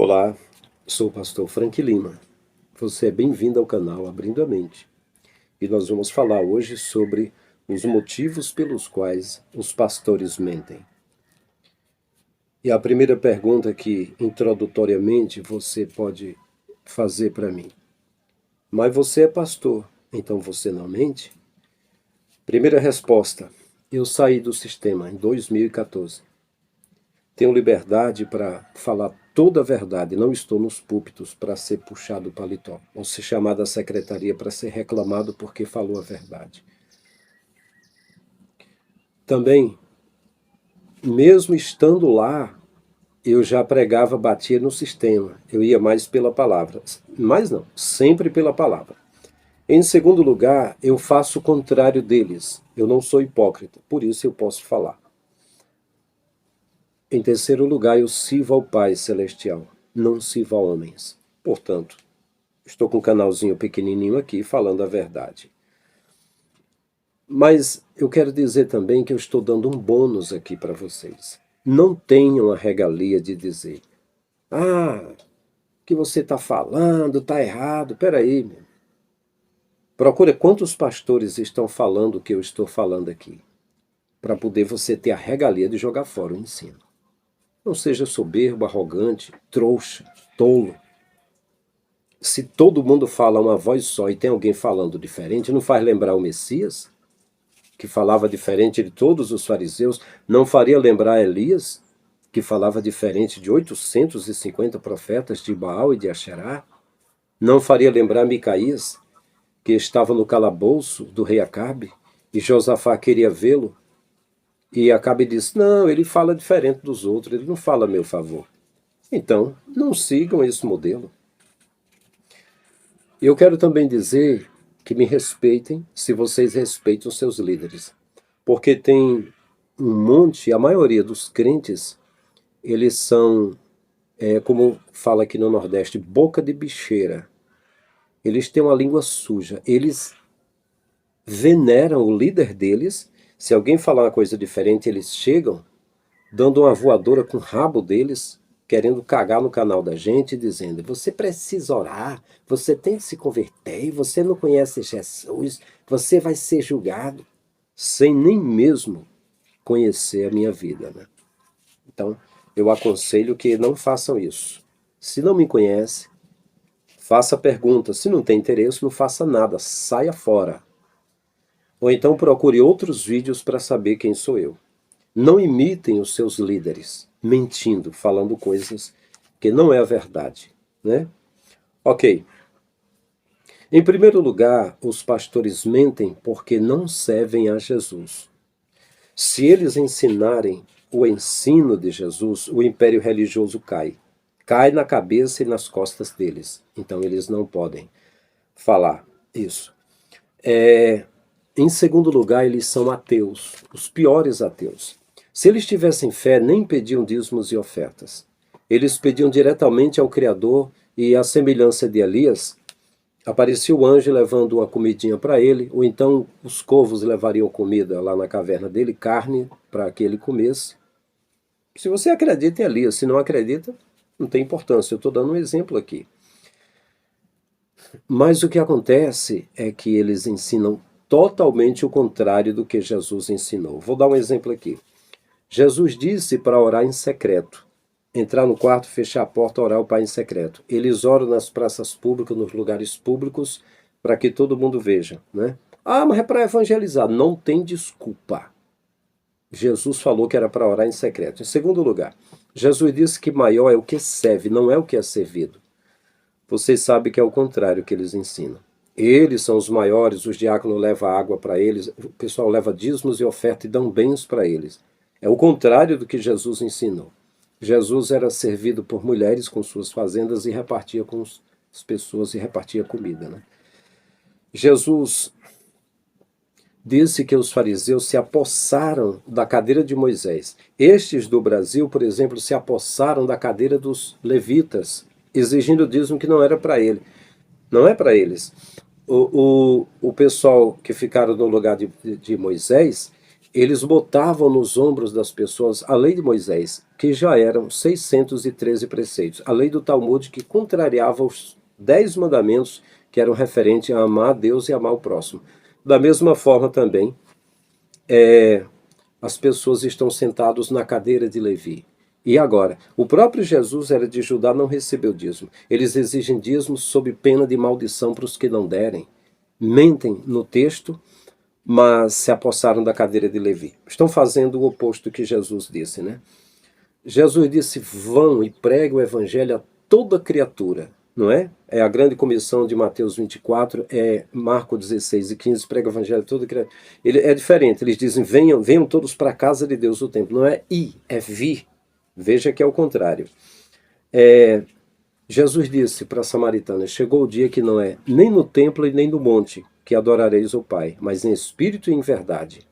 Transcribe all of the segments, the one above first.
Olá, sou o pastor Frank Lima. Você é bem-vindo ao canal Abrindo a Mente. E nós vamos falar hoje sobre os motivos pelos quais os pastores mentem. E a primeira pergunta que, introdutoriamente, você pode fazer para mim. Mas você é pastor, então você não mente? Primeira resposta, eu saí do sistema em 2014. Tenho liberdade para falar toda a verdade, não estou nos púlpitos para ser puxado o paletó, ou ser chamado à secretaria para ser reclamado porque falou a verdade. Também, mesmo estando lá, eu já pregava, batia no sistema, eu ia mais pela palavra, mas não, sempre pela palavra. Em segundo lugar, eu faço o contrário deles, eu não sou hipócrita, por isso eu posso falar. Em terceiro lugar, eu sirvo ao Pai Celestial, não sirvo a homens. Portanto, estou com um canalzinho pequenininho aqui falando a verdade. Mas eu quero dizer também que eu estou dando um bônus aqui para vocês. Não tenham a regalia de dizer: o que você está falando está errado. Peraí, meu. Procura quantos pastores estão falando o que eu estou falando aqui, para poder você ter a regalia de jogar fora o ensino. Não seja soberbo, arrogante, trouxa, tolo. Se todo mundo fala uma voz só e tem alguém falando diferente, não faz lembrar o Messias, que falava diferente de todos os fariseus? Não faria lembrar Elias, que falava diferente de 850 profetas de Baal e de Asherá? Não faria lembrar Micaías, que estava no calabouço do rei Acabe, e Josafá queria vê-lo? E Acabe disse: não, ele fala diferente dos outros, ele não fala a meu favor. Então, não sigam esse modelo. Eu quero também dizer que me respeitem se vocês respeitam seus líderes. Porque tem um monte, a maioria dos crentes, eles são, como fala aqui no Nordeste, boca de bicheira. Eles têm uma língua suja. Eles veneram o líder deles. Se alguém falar uma coisa diferente, eles chegam dando uma voadora com o rabo deles, querendo cagar no canal da gente, dizendo: você precisa orar, você tem que se converter, você não conhece Jesus, você vai ser julgado, sem nem mesmo conhecer a minha vida, né? Então, eu aconselho que não façam isso. Se não me conhece, faça perguntas. Se não tem interesse, não faça nada, saia fora. Ou então procure outros vídeos para saber quem sou eu. Não imitem os seus líderes, mentindo, falando coisas que não é a verdade, né? Ok. Em primeiro lugar, os pastores mentem porque não servem a Jesus. Se eles ensinarem o ensino de Jesus, o império religioso cai. Cai na cabeça e nas costas deles. Então eles não podem falar isso. Em segundo lugar, eles são ateus, os piores ateus. Se eles tivessem fé, nem pediam dízimos e ofertas. Eles pediam diretamente ao Criador e, à semelhança de Elias, aparecia o anjo levando uma comidinha para ele, ou então os corvos levariam comida lá na caverna dele, carne, para que ele comesse. Se você acredita em Elias, se não acredita, não tem importância. Eu estou dando um exemplo aqui. Mas o que acontece é que eles ensinam totalmente o contrário do que Jesus ensinou. Vou dar um exemplo aqui. Jesus disse para orar em secreto. Entrar no quarto, fechar a porta, orar ao Pai em secreto. Eles oram nas praças públicas, nos lugares públicos, para que todo mundo veja, né? Mas é para evangelizar. Não tem desculpa. Jesus falou que era para orar em secreto. Em segundo lugar, Jesus disse que maior é o que serve, não é o que é servido. Vocês sabem que é o contrário que eles ensinam. Eles são os maiores, os diáconos levam água para eles, o pessoal leva dízimos e oferta e dão bens para eles. É o contrário do que Jesus ensinou. Jesus era servido por mulheres com suas fazendas e repartia com as pessoas e repartia comida, né? Jesus disse que os fariseus se apossaram da cadeira de Moisés. Estes do Brasil, por exemplo, se apossaram da cadeira dos levitas, exigindo o dízimo que não era para ele. Não é para eles. O pessoal que ficaram no lugar de Moisés, eles botavam nos ombros das pessoas a lei de Moisés, que já eram 613 preceitos, a lei do Talmud, que contrariava os 10 mandamentos que eram referentes a amar a Deus e amar o próximo. Da mesma forma também, as pessoas estão sentadas na cadeira de Levi. E agora, o próprio Jesus era de Judá, não recebeu dízimo. Eles exigem dízimo sob pena de maldição para os que não derem. Mentem no texto, mas se apossaram da cadeira de Levi. Estão fazendo o oposto que Jesus disse, né? Jesus disse, vão e pregue o evangelho a toda criatura, não é? É a grande comissão de Mateus 24, é Marcos 16 e 15, prega o evangelho a toda criatura. Ele é diferente, eles dizem, venham todos para a casa de Deus o templo. Não é ir, é vir. Veja que é o contrário. Jesus disse para a samaritana, chegou o dia que não é nem no templo e nem no monte que adorareis o Pai, mas em espírito e em verdade.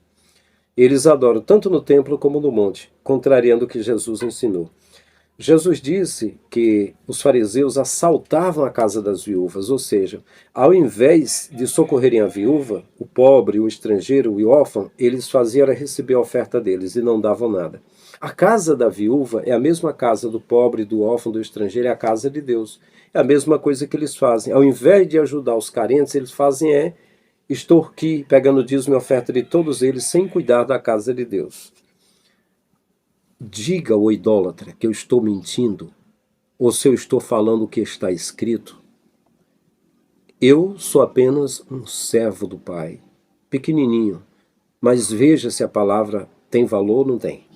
Eles adoram tanto no templo como no monte, contrariando o que Jesus ensinou. Jesus disse que os fariseus assaltavam a casa das viúvas, ou seja, ao invés de socorrerem a viúva, o pobre, o estrangeiro, o órfão, eles faziam era receber a oferta deles e não davam nada. A casa da viúva é a mesma casa do pobre, do órfão, do estrangeiro, é a casa de Deus. É a mesma coisa que eles fazem. Ao invés de ajudar os carentes, eles fazem extorquir, pegando dízimo e oferta de todos eles, sem cuidar da casa de Deus. Diga ao idólatra que eu estou mentindo, ou se eu estou falando o que está escrito. Eu sou apenas um servo do Pai, pequenininho, mas veja se a palavra tem valor ou não tem.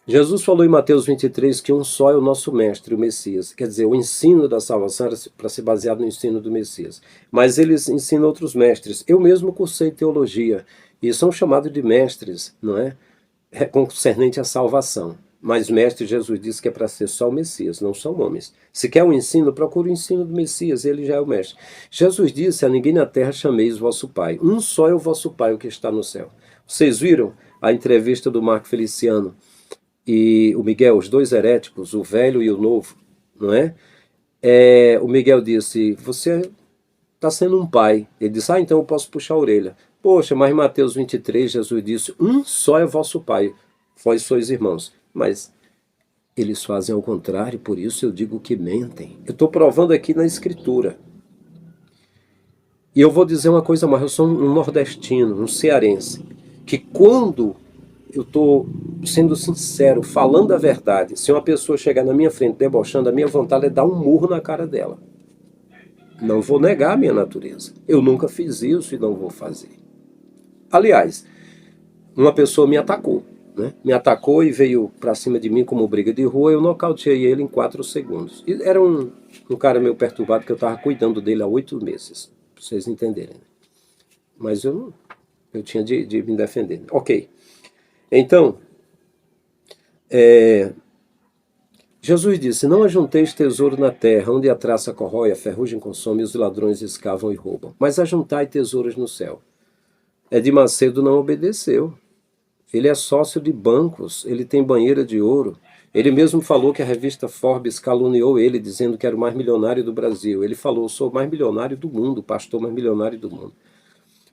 Jesus falou em Mateus 23 que um só é o nosso mestre, o Messias. Quer dizer, o ensino da salvação era para ser baseado no ensino do Messias. Mas eles ensinam outros mestres. Eu mesmo cursei teologia e são chamados de mestres, não é? Concernente à salvação. Mas mestre, Jesus disse que é para ser só o Messias, não são homens. Se quer um ensino, procure o ensino do Messias, ele já é o mestre. Jesus disse, a ninguém na terra chameis vosso Pai. Um só é o vosso Pai, o que está no céu. Vocês viram a entrevista do Marco Feliciano e o Miguel, os dois heréticos, o velho e o novo, não é? O Miguel disse, você está sendo um pai. Ele disse, então eu posso puxar a orelha. Poxa, mas em Mateus 23, Jesus disse, um só é vosso Pai, vós sois irmãos. Mas eles fazem ao contrário, por isso eu digo que mentem. Eu estou provando aqui na Escritura. E eu vou dizer uma coisa mais, eu sou um nordestino, um cearense, que quando eu estou sendo sincero, falando a verdade, se uma pessoa chegar na minha frente debochando, a minha vontade é dar um murro na cara dela. Não vou negar a minha natureza. Eu nunca fiz isso e não vou fazer. Aliás, uma pessoa me atacou, né? Me atacou e veio para cima de mim como briga de rua, eu nocauteei ele em 4 segundos. E era um cara meio perturbado que eu estava cuidando dele há 8 meses, para vocês entenderem. Mas eu tinha de me defender. Ok. Então, Jesus disse, não ajunteis tesouro na terra, onde a traça corrói, a ferrugem consome, e os ladrões escavam e roubam. Mas ajuntai tesouros no céu. Edir Macedo não obedeceu. Ele é sócio de bancos, ele tem banheira de ouro. Ele mesmo falou que a revista Forbes caluniou ele, dizendo que era o mais milionário do Brasil. Ele falou, sou o mais milionário do mundo, o pastor mais milionário do mundo.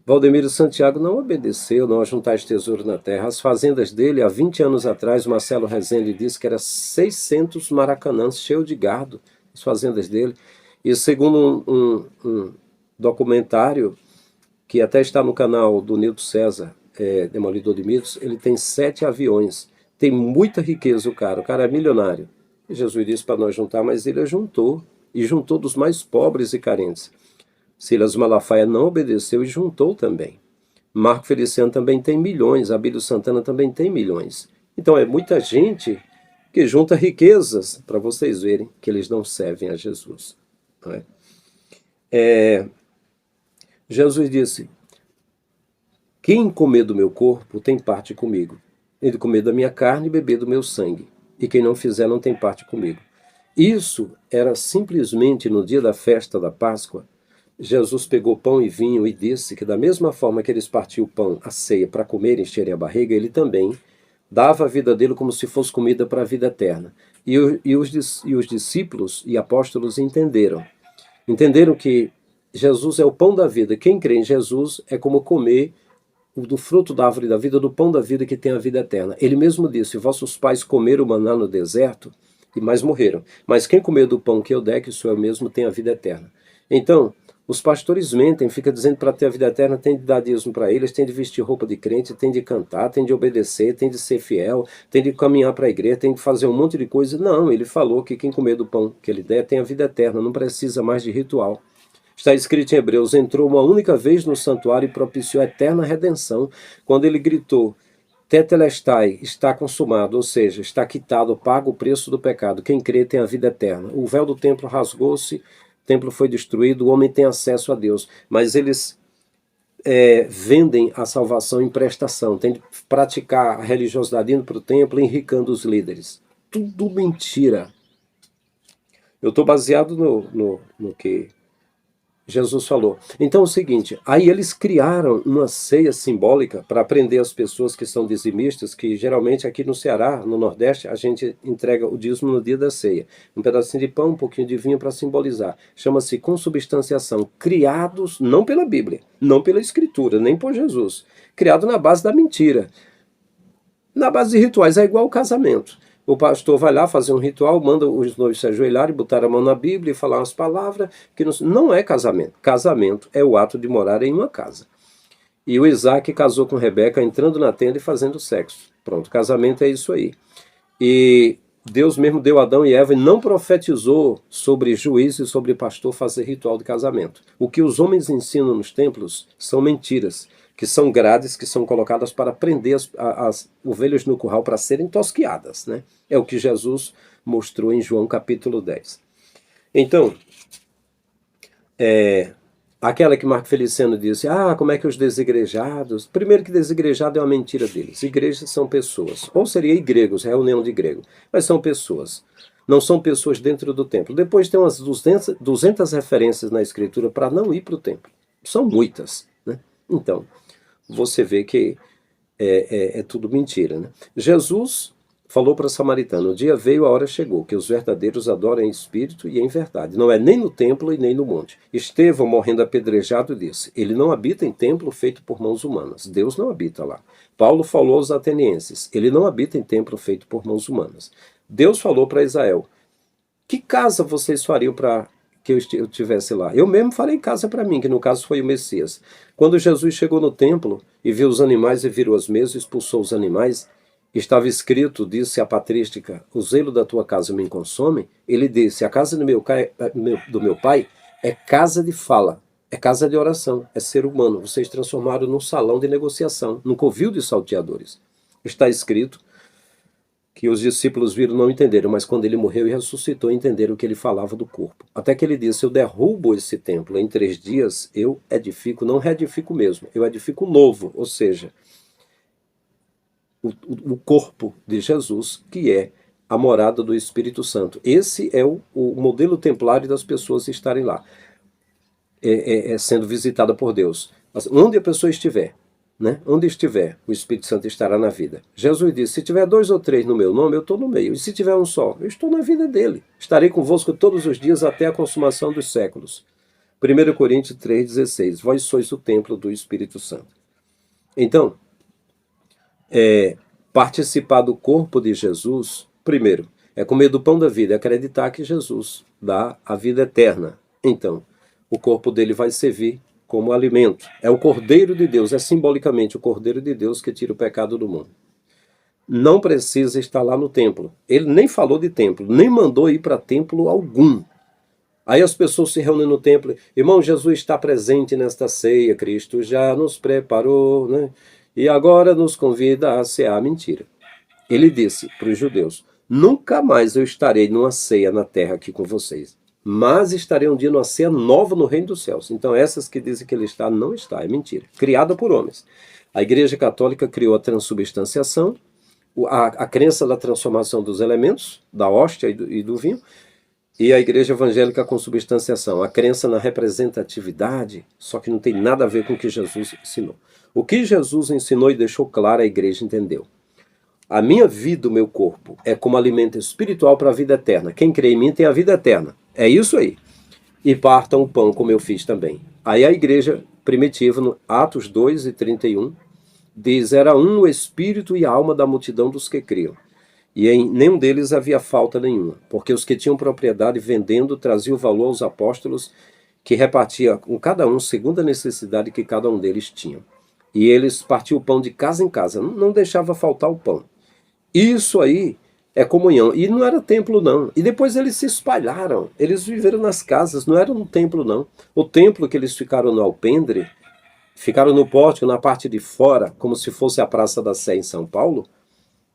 Valdemiro Santiago não obedeceu, não ajuntais tesouro na terra. As fazendas dele, há 20 anos atrás, Marcelo Rezende disse que era 600 maracanãs cheios de gado, as fazendas dele. E segundo um documentário, que até está no canal do Nilton César, Demolidor de Mitos, ele tem 7 aviões. Tem muita riqueza o cara é milionário. E Jesus disse para nós juntar, mas ele juntou, e juntou dos mais pobres e carentes. Silas Malafaia não obedeceu e juntou também. Marco Feliciano também tem milhões, Abílio Santana também tem milhões. Então é muita gente que junta riquezas, para vocês verem que eles não servem a Jesus. Não é? Jesus disse, quem comer do meu corpo tem parte comigo. Ele comer da minha carne e beber do meu sangue. E quem não fizer não tem parte comigo. Isso era simplesmente no dia da festa da Páscoa. Jesus pegou pão e vinho e disse que da mesma forma que eles partiam o pão, a ceia, para comer e encherem a barriga, ele também dava a vida dele como se fosse comida para a vida eterna. E os discípulos e apóstolos entenderam. Entenderam que Jesus é o pão da vida. Quem crê em Jesus é como comer do fruto da árvore da vida, do pão da vida que tem a vida eterna. Ele mesmo disse: vossos pais comeram o maná no deserto, e mais morreram. Mas quem comer do pão que eu der, que sou eu mesmo, tem a vida eterna. Então, os pastores mentem, fica dizendo que para ter a vida eterna tem de dar dízimo para eles, tem de vestir roupa de crente, tem de cantar, tem de obedecer, tem de ser fiel, tem de caminhar para a igreja, tem de fazer um monte de coisa. Não, ele falou que quem comer do pão que ele der tem a vida eterna, não precisa mais de ritual. Está escrito em Hebreus: entrou uma única vez no santuário e propiciou a eterna redenção, quando ele gritou: Tetelestai, está consumado, ou seja, está quitado, pago o preço do pecado. Quem crê tem a vida eterna. O véu do templo rasgou-se, o templo foi destruído, o homem tem acesso a Deus. Mas eles vendem a salvação em prestação, tem de praticar a religiosidade indo para o templo, enricando os líderes. Tudo mentira. Eu estou baseado no que Jesus falou. Então é o seguinte, aí eles criaram uma ceia simbólica para prender as pessoas que são dizimistas, que geralmente aqui no Ceará, no Nordeste, a gente entrega o dízimo no dia da ceia. Um pedacinho de pão, um pouquinho de vinho para simbolizar. Chama-se consubstanciação. Criados não pela Bíblia, não pela Escritura, nem por Jesus. Criado na base da mentira. Na base de rituais, é igual ao casamento. O pastor vai lá fazer um ritual, manda os noivos se ajoelharem, botar a mão na Bíblia e falar umas palavras que não é casamento. Casamento é o ato de morar em uma casa. E o Isaac casou com Rebeca entrando na tenda e fazendo sexo. Pronto, casamento é isso aí. E Deus mesmo deu Adão e Eva e não profetizou sobre juízo e sobre pastor fazer ritual de casamento. O que os homens ensinam nos templos são mentiras, que são grades que são colocadas para prender as ovelhas no curral para serem tosquiadas, né? É o que Jesus mostrou em João capítulo 10. Então, aquela que Marco Feliciano disse, como é que os desigrejados... Primeiro que desigrejado é uma mentira deles. Igrejas são pessoas. Ou seria gregos, reunião de grego. Mas são pessoas. Não são pessoas dentro do templo. Depois tem umas 200 referências na Escritura para não ir para o templo. São muitas, né? Então, você vê que é tudo mentira, né? Jesus falou para a samaritana: o dia veio, a hora chegou, que os verdadeiros adoram em espírito e em verdade. Não é nem no templo e nem no monte. Estevão, morrendo apedrejado, disse: ele não habita em templo feito por mãos humanas. Deus não habita lá. Paulo falou aos atenienses: ele não habita em templo feito por mãos humanas. Deus falou para Israel: que casa vocês fariam para que eu estivesse lá? Eu mesmo farei casa para mim, que no caso foi o Messias. Quando Jesus chegou no templo e viu os animais e virou as mesas, expulsou os animais, estava escrito, disse a patrística: o zelo da tua casa me consome. Ele disse: a casa do meu pai é casa de fala, é casa de oração, é ser humano. Vocês transformaram num salão de negociação, num covil de salteadores. Está escrito que os discípulos viram, não entenderam, mas quando ele morreu e ressuscitou, entenderam que ele falava do corpo. Até que ele disse: eu derrubo esse templo, em 3 dias eu edifico, não reedifico mesmo, eu edifico novo, ou seja, o corpo de Jesus, que é a morada do Espírito Santo. Esse é o modelo templário das pessoas estarem lá, sendo visitada por Deus. Onde a pessoa estiver, né? Onde estiver, o Espírito Santo estará na vida. Jesus disse: se tiver 2 ou 3 no meu nome, eu estou no meio. E se tiver um só, eu estou na vida dele. Estarei convosco todos os dias até a consumação dos séculos. 1 Coríntios 3,16. Vós sois o templo do Espírito Santo. Então, participar do corpo de Jesus, primeiro, é comer do pão da vida, é acreditar que Jesus dá a vida eterna. Então, o corpo dele vai servir como alimento. É o Cordeiro de Deus, é simbolicamente o Cordeiro de Deus que tira o pecado do mundo. Não precisa estar lá no templo. Ele nem falou de templo, nem mandou ir para templo algum. Aí as pessoas se reúnem no templo: irmão, Jesus está presente nesta ceia, Cristo já nos preparou, né? E agora nos convida a cear. Mentira. Ele disse para os judeus: nunca mais eu estarei numa ceia na terra aqui com vocês, mas estarei um dia numa ceia nova no reino dos céus. Então essas que dizem que ele está, não está, é mentira. Criada por homens. A Igreja Católica criou a transubstanciação, a crença da transformação dos elementos, da hóstia e do vinho, e a Igreja Evangélica com substanciação, a crença na representatividade, só que não tem nada a ver com o que Jesus ensinou. O que Jesus ensinou e deixou claro, a Igreja entendeu. A minha vida, o meu corpo, é como alimento espiritual para a vida eterna. Quem crê em mim tem a vida eterna. É isso aí. E partam o pão, como eu fiz também. Aí a igreja primitiva, no Atos 2 e 31, Diz, era um o espírito e a alma da multidão dos que criam. E em nenhum deles havia falta nenhuma, porque os que tinham propriedade vendendo traziam valor aos apóstolos, que repartia com cada um segundo a necessidade que cada um deles tinha. E eles partiam o pão de casa em casa, não deixava faltar o pão. Isso aí é comunhão. E não era templo, não. E depois eles se espalharam, eles viveram nas casas, não era um templo, não. O templo que eles ficaram no alpendre, ficaram no pórtico, na parte de fora, como se fosse a Praça da Sé em São Paulo,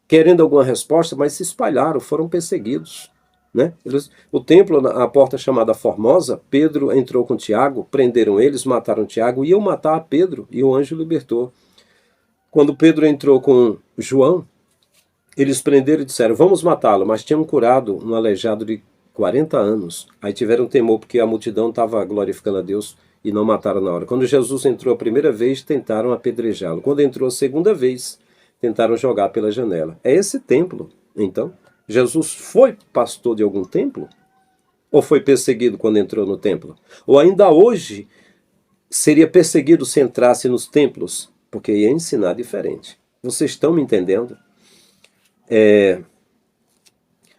querendo alguma resposta, mas se espalharam, foram perseguidos. Né? O templo, a porta chamada Formosa, Pedro entrou com Tiago, prenderam eles, mataram Tiago, iam matar a Pedro, e o anjo libertou. Quando Pedro entrou com João, eles prenderam e disseram, vamos matá-lo, mas tinham curado um aleijado de 40 anos. Aí tiveram temor, porque a multidão estava glorificando a Deus e não mataram na hora. Quando Jesus entrou a primeira vez, tentaram apedrejá-lo. Quando entrou a segunda vez, tentaram jogar pela janela. É esse templo, então. Jesus foi pastor de algum templo? Ou foi perseguido quando entrou no templo? Ou ainda hoje seria perseguido se entrasse nos templos? Porque ia ensinar diferente. Vocês estão me entendendo?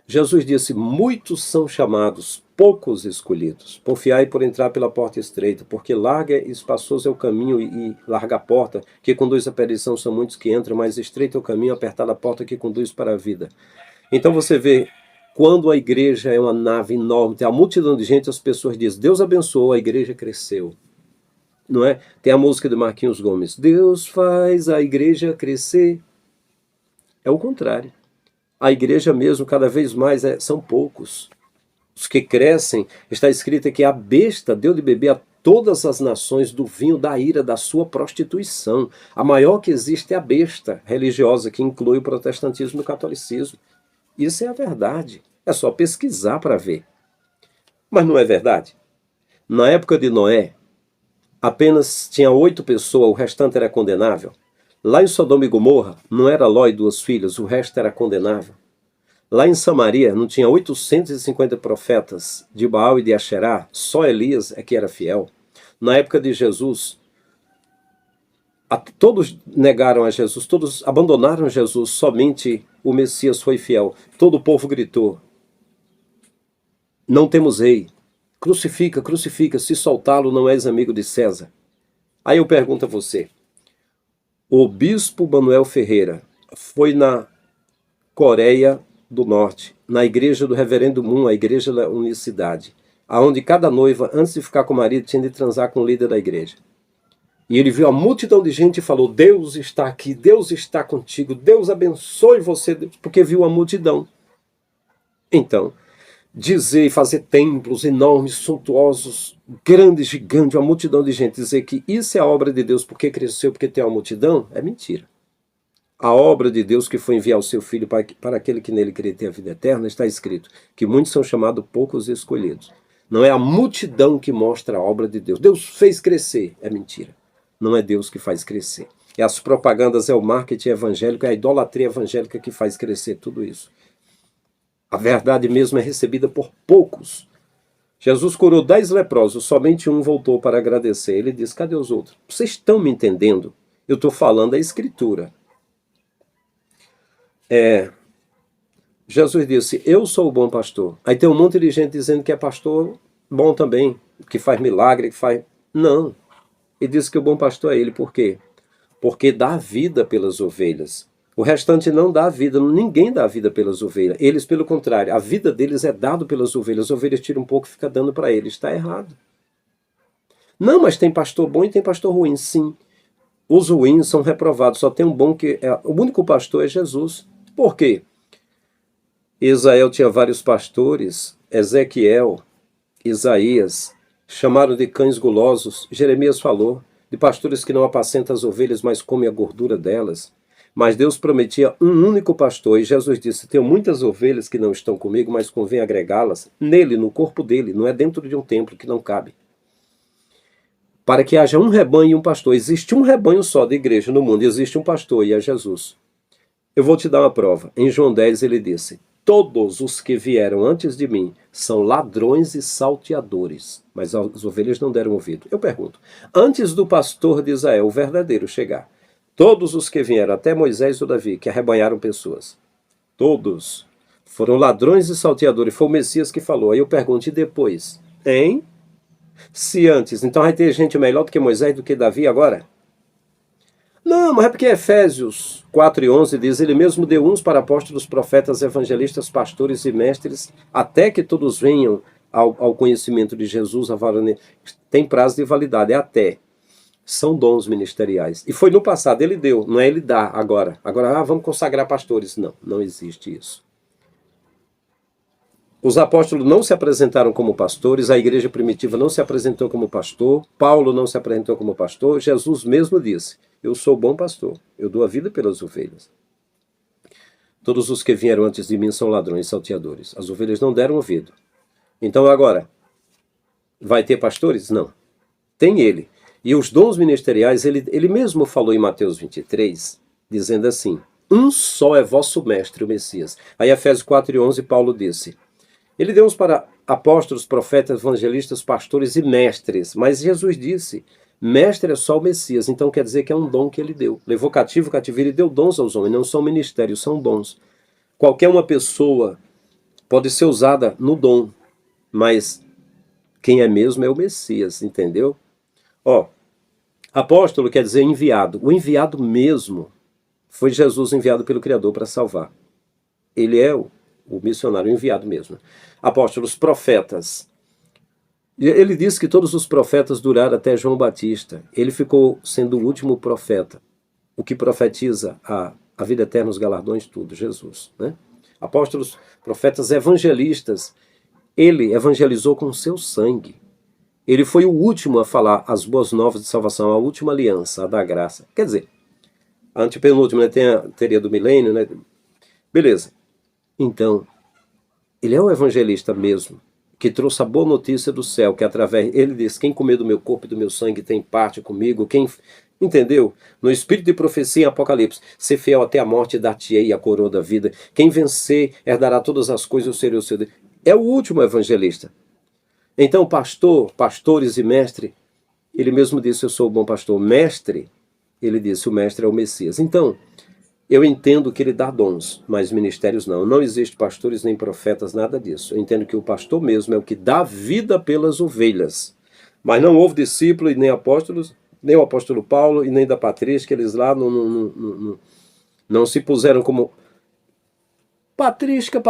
Jesus disse, muitos são chamados, poucos escolhidos. Porfiai por entrar pela porta estreita, porque larga e espaçoso é o caminho e larga a porta, que conduz à perdição, são muitos que entram, mas estreito é o caminho, apertada a porta que conduz para a vida. Então você vê, quando a igreja é uma nave enorme, tem a multidão de gente, as pessoas dizem, Deus abençoou, a igreja cresceu. Não é? Tem a música de Marquinhos Gomes, Deus faz a igreja crescer. É o contrário. A igreja mesmo, cada vez mais, são poucos. Os que crescem, está escrito que a besta deu de beber a todas as nações do vinho da ira da sua prostituição. A maior que existe é a besta religiosa, que inclui o protestantismo e o catolicismo. Isso é a verdade. É só pesquisar para ver. Mas não é verdade? Na época de Noé, apenas tinha 8 pessoas, o restante era condenável. Lá em Sodoma e Gomorra, não era Ló e 2 filhas, o resto era condenável. Lá em Samaria, não tinha 850 profetas de Baal e de Asherá, só Elias é que era fiel. Na época de Jesus, todos negaram a Jesus, todos abandonaram Jesus, somente o Messias foi fiel. Todo o povo gritou, não temos rei, crucifica, crucifica, se soltá-lo não és amigo de César. Aí eu pergunto a você, o bispo Manuel Ferreira foi na Coreia do Norte, na igreja do Reverendo Moon, a igreja da Unicidade, aonde cada noiva, antes de ficar com o marido, tinha de transar com o líder da igreja. E ele viu a multidão de gente e falou, Deus está aqui, Deus está contigo, Deus abençoe você, porque viu a multidão. Então, dizer e fazer templos enormes, suntuosos, grandes, gigantes, uma multidão de gente, dizer que isso é a obra de Deus porque cresceu, porque tem uma multidão, é mentira. A obra de Deus que foi enviar o seu Filho para aquele que nele crê ter a vida eterna, está escrito que muitos são chamados, poucos escolhidos. Não é a multidão que mostra a obra de Deus. Deus fez crescer, é mentira. Não é Deus que faz crescer. É as propagandas, é o marketing evangélico, é a idolatria evangélica que faz crescer tudo isso. A verdade mesmo é recebida por poucos. Jesus curou 10 leprosos, somente um voltou para agradecer. Ele disse, cadê os outros? Vocês estão me entendendo? Eu estou falando da Escritura. Jesus disse, eu sou o bom pastor. Aí tem um monte de gente dizendo que é pastor bom também, que faz milagre, que faz... Não. Ele disse que o bom pastor é ele. Por quê? Porque dá vida pelas ovelhas. O restante não dá vida, ninguém dá vida pelas ovelhas. Eles, pelo contrário, a vida deles é dada pelas ovelhas. As ovelhas tiram um pouco e fica dando para eles. Está errado. Não, mas tem pastor bom e tem pastor ruim. Sim. Os ruins são reprovados. Só tem um bom que... O único pastor é Jesus. Por quê? Israel tinha vários pastores, Ezequiel, Isaías, chamaram de cães gulosos. Jeremias falou de pastores que não apacentam as ovelhas, mas comem a gordura delas. Mas Deus prometia um único pastor, e Jesus disse, tenho muitas ovelhas que não estão comigo, mas convém agregá-las nele, no corpo dele, não é dentro de um templo que não cabe. Para que haja um rebanho e um pastor. Existe um rebanho só de igreja no mundo, existe um pastor, e é Jesus. Eu vou te dar uma prova. Em João 10 ele disse, todos os que vieram antes de mim são ladrões e salteadores, mas as ovelhas não deram ouvido. Eu pergunto, antes do pastor de Israel, o verdadeiro, chegar, Todos os que vieram, até Moisés ou Davi, que arrebanharam pessoas, todos foram ladrões e salteadores. Foi o Messias que falou. Aí eu pergunto, e depois? Hein? Se antes, então vai ter gente melhor do que Moisés, do que Davi agora? Não, mas é porque Efésios 4:11 diz, ele mesmo deu uns para apóstolos, profetas, evangelistas, pastores e mestres, até que todos venham ao conhecimento de Jesus, tem prazo de validade, é até. São dons ministeriais. E foi no passado, ele deu, não é ele dá agora. Agora, vamos consagrar pastores. Não, não existe isso. Os apóstolos não se apresentaram como pastores, a igreja primitiva não se apresentou como pastor, Paulo não se apresentou como pastor, Jesus mesmo disse, eu sou bom pastor, eu dou a vida pelas ovelhas. Todos os que vieram antes de mim são ladrões e salteadores. As ovelhas não deram ouvido. Então agora, vai ter pastores? Não. Tem ele. E os dons ministeriais, ele mesmo falou em Mateus 23, dizendo assim, um só é vosso mestre, o Messias. Aí Efésios 4:11, Paulo disse, ele deu uns para apóstolos, profetas, evangelistas, pastores e mestres. Mas Jesus disse, mestre é só o Messias. Então quer dizer que é um dom que ele deu. Levou cativo, cativeiro e deu dons aos homens. Não são ministérios, são dons. Qualquer uma pessoa pode ser usada no dom. Mas quem é mesmo é o Messias, entendeu? Apóstolo quer dizer enviado. O enviado mesmo foi Jesus enviado pelo Criador para salvar. Ele é o missionário enviado mesmo. Apóstolos, profetas. Ele disse que todos os profetas duraram até João Batista. Ele ficou sendo o último profeta. O que profetiza a vida eterna, os galardões, tudo, Jesus. Né? Apóstolos, profetas, evangelistas. Ele evangelizou com seu sangue. Ele foi o último a falar as boas novas de salvação, a última aliança, a da graça. Quer dizer, a antepenúltima, né, tem a teoria do milênio, né? Beleza. Então, ele é o evangelista mesmo, que trouxe a boa notícia do céu, que através, ele diz, quem comer do meu corpo e do meu sangue tem parte comigo, quem, entendeu? No espírito de profecia em Apocalipse, ser fiel até a morte, dar-te-ei a coroa da vida, quem vencer herdará todas as coisas, eu serei o seu Deus. É o último evangelista. Então, pastor, pastores e mestre, ele mesmo disse, eu sou o bom pastor. Mestre, ele disse, o mestre é o Messias. Então, eu entendo que ele dá dons, mas ministérios não. Não existe pastores nem profetas, nada disso. Eu entendo que o pastor mesmo é o que dá vida pelas ovelhas. Mas não houve discípulo e nem apóstolos, nem o apóstolo Paulo e nem da Patrística, eles lá não se puseram como Patrística,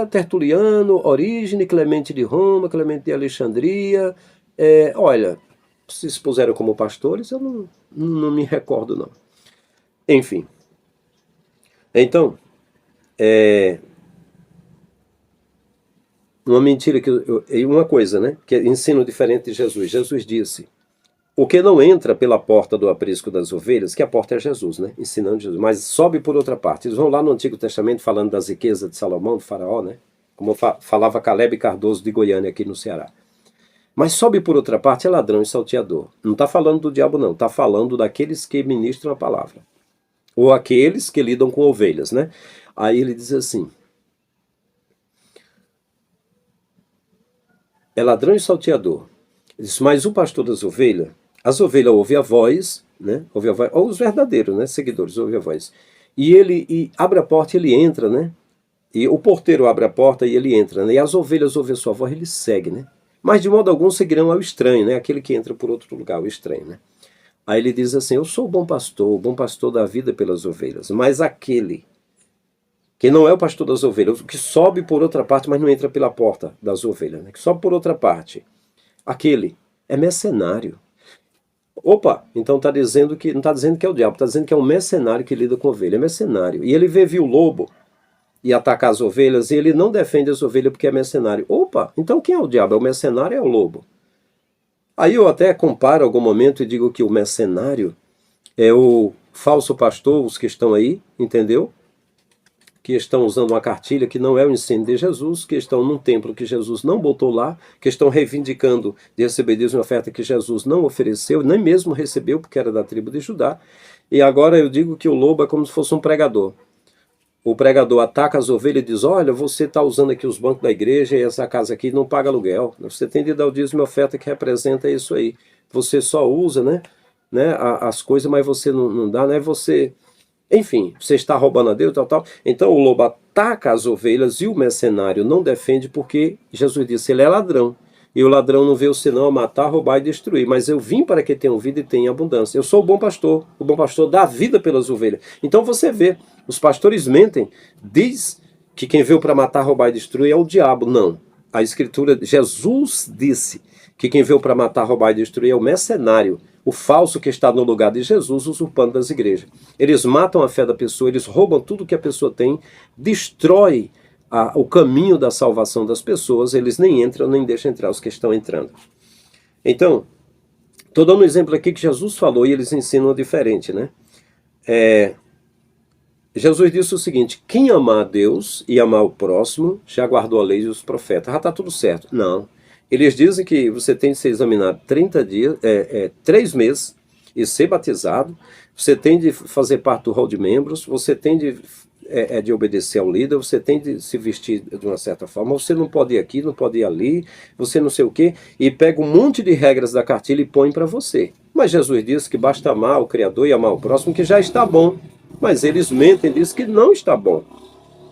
Tertuliano, Orígenes, Clemente de Roma, Clemente de Alexandria. Olha, se expuseram como pastores, eu não me recordo, não. Enfim. Então, uma mentira uma coisa, né? Que é ensino diferente de Jesus. Jesus disse, o que não entra pela porta do aprisco das ovelhas, que a porta é Jesus, né? Ensinando Jesus, mas sobe por outra parte. Eles vão lá no Antigo Testamento falando das riquezas de Salomão, do faraó, né? Como falava Caleb Cardoso de Goiânia aqui no Ceará. Mas sobe por outra parte é ladrão e salteador. Não está falando do diabo, não. Está falando daqueles que ministram a palavra. Ou aqueles que lidam com ovelhas, né? Aí ele diz assim, é ladrão e salteador. Ele diz, mas o pastor das ovelhas, as ovelhas ouvem a voz, né? Ouve a voz, ou os verdadeiros, né? Seguidores, ouvem a voz. E ele abre a porta e ele entra, né? E o porteiro abre a porta e ele entra, né? E as ovelhas ouvem a sua voz e ele segue, né? Mas de modo algum seguirão ao estranho, né? Aquele que entra por outro lugar, o estranho, né? Aí ele diz assim, eu sou o bom pastor da vida pelas ovelhas, mas aquele que não é o pastor das ovelhas, que sobe por outra parte, mas não entra pela porta das ovelhas, né? Que sobe por outra parte, aquele é mercenário. Opa, então está dizendo que, não está dizendo que é o diabo, está dizendo que é um mercenário que lida com ovelha, é mercenário. E ele viu o lobo e atacar as ovelhas, e ele não defende as ovelhas porque é mercenário. Opa, então quem é o diabo? É o mercenário ou é o lobo? Aí eu até comparo algum momento e digo que o mercenário é o falso pastor, os que estão aí, entendeu? Que estão usando uma cartilha que não é o ensino de Jesus, que estão num templo que Jesus não botou lá, que estão reivindicando de receber Deus uma oferta que Jesus não ofereceu, nem mesmo recebeu, porque era da tribo de Judá. E agora eu digo que o lobo é como se fosse um pregador. O pregador ataca as ovelhas e diz, olha, você está usando aqui os bancos da igreja e essa casa aqui não paga aluguel. Você tem de dar o dízimo e oferta que representa isso aí. Você só usa, né? né, as coisas, mas você não dá, né? Você, enfim, você está roubando a Deus, tal, tal. Então o lobo ataca as ovelhas e o mercenário não defende porque Jesus disse, ele é ladrão. E o ladrão não veio senão a matar, roubar e destruir. Mas eu vim para que tenham vida e tenham abundância. Eu sou o bom pastor dá vida pelas ovelhas. Então você vê, os pastores mentem, diz que quem veio para matar, roubar e destruir é o diabo. Não. A Escritura, Jesus disse que quem veio para matar, roubar e destruir é o mercenário, o falso que está no lugar de Jesus, usurpando das igrejas. Eles matam a fé da pessoa, eles roubam tudo que a pessoa tem, destrói o caminho da salvação das pessoas, eles nem entram, nem deixam entrar os que estão entrando. Então, estou dando um exemplo aqui que Jesus falou e eles ensinam diferente, né? Jesus disse o seguinte, quem amar a Deus e amar o próximo, já guardou a lei e os profetas. Já está tudo certo. Não. Eles dizem que você tem de ser examinado 30 dias, 3 meses e ser batizado, você tem de fazer parte do rol de membros, você tem de obedecer ao líder, você tem de se vestir de uma certa forma, você não pode ir aqui, não pode ir ali, você não sei o quê, e pega um monte de regras da cartilha e põe para você. Mas Jesus disse que basta amar o Criador e amar o próximo, que já está bom. Mas eles mentem, dizem que não está bom.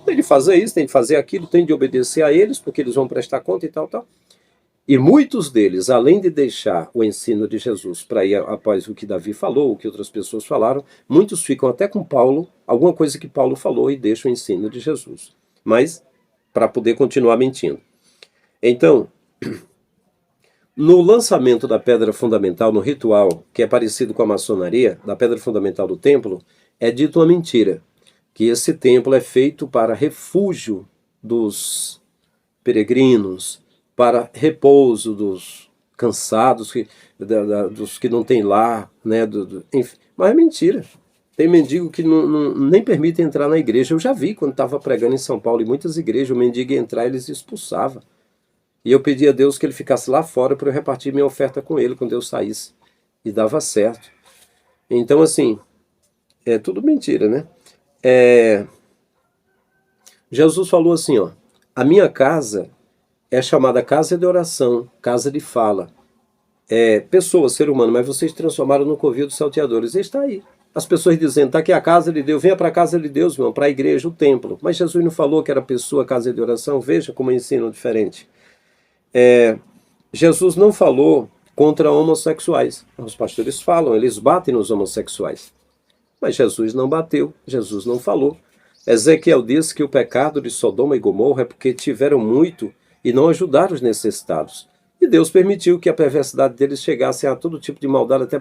Tem de fazer isso, tem de fazer aquilo, tem de obedecer a eles, porque eles vão prestar conta e tal, tal. E muitos deles, além de deixar o ensino de Jesus para ir após o que Davi falou, o que outras pessoas falaram, muitos ficam até com Paulo, alguma coisa que Paulo falou e deixam o ensino de Jesus. Mas para poder continuar mentindo. Então, no lançamento da pedra fundamental, no ritual, que é parecido com a maçonaria, da pedra fundamental do templo, é dito uma mentira, que esse templo é feito para refúgio dos peregrinos, para repouso dos cansados, dos que não têm lar, né? Enfim. Mas é mentira. Tem mendigo que nem permite entrar na igreja. Eu já vi quando estava pregando em São Paulo, em muitas igrejas, o mendigo ia entrar e eles expulsavam. E eu pedi a Deus que ele ficasse lá fora para eu repartir minha oferta com ele quando eu saísse. E dava certo. Então, assim, é tudo mentira, né? Jesus falou assim, ó, a minha casa é chamada casa de oração, casa de fala. Pessoa, ser humano, mas vocês transformaram no covil dos salteadores. E está aí. As pessoas dizendo, está aqui a casa de Deus, venha para a casa de Deus, irmão, para a igreja, o templo. Mas Jesus não falou que era pessoa, casa de oração. Veja como ensinam diferente. Jesus não falou contra homossexuais. Os pastores falam, eles batem nos homossexuais. Mas Jesus não bateu, Jesus não falou. Ezequiel diz que o pecado de Sodoma e Gomorra é porque tiveram muito e não ajudaram os necessitados. E Deus permitiu que a perversidade deles chegasse a todo tipo de maldade, até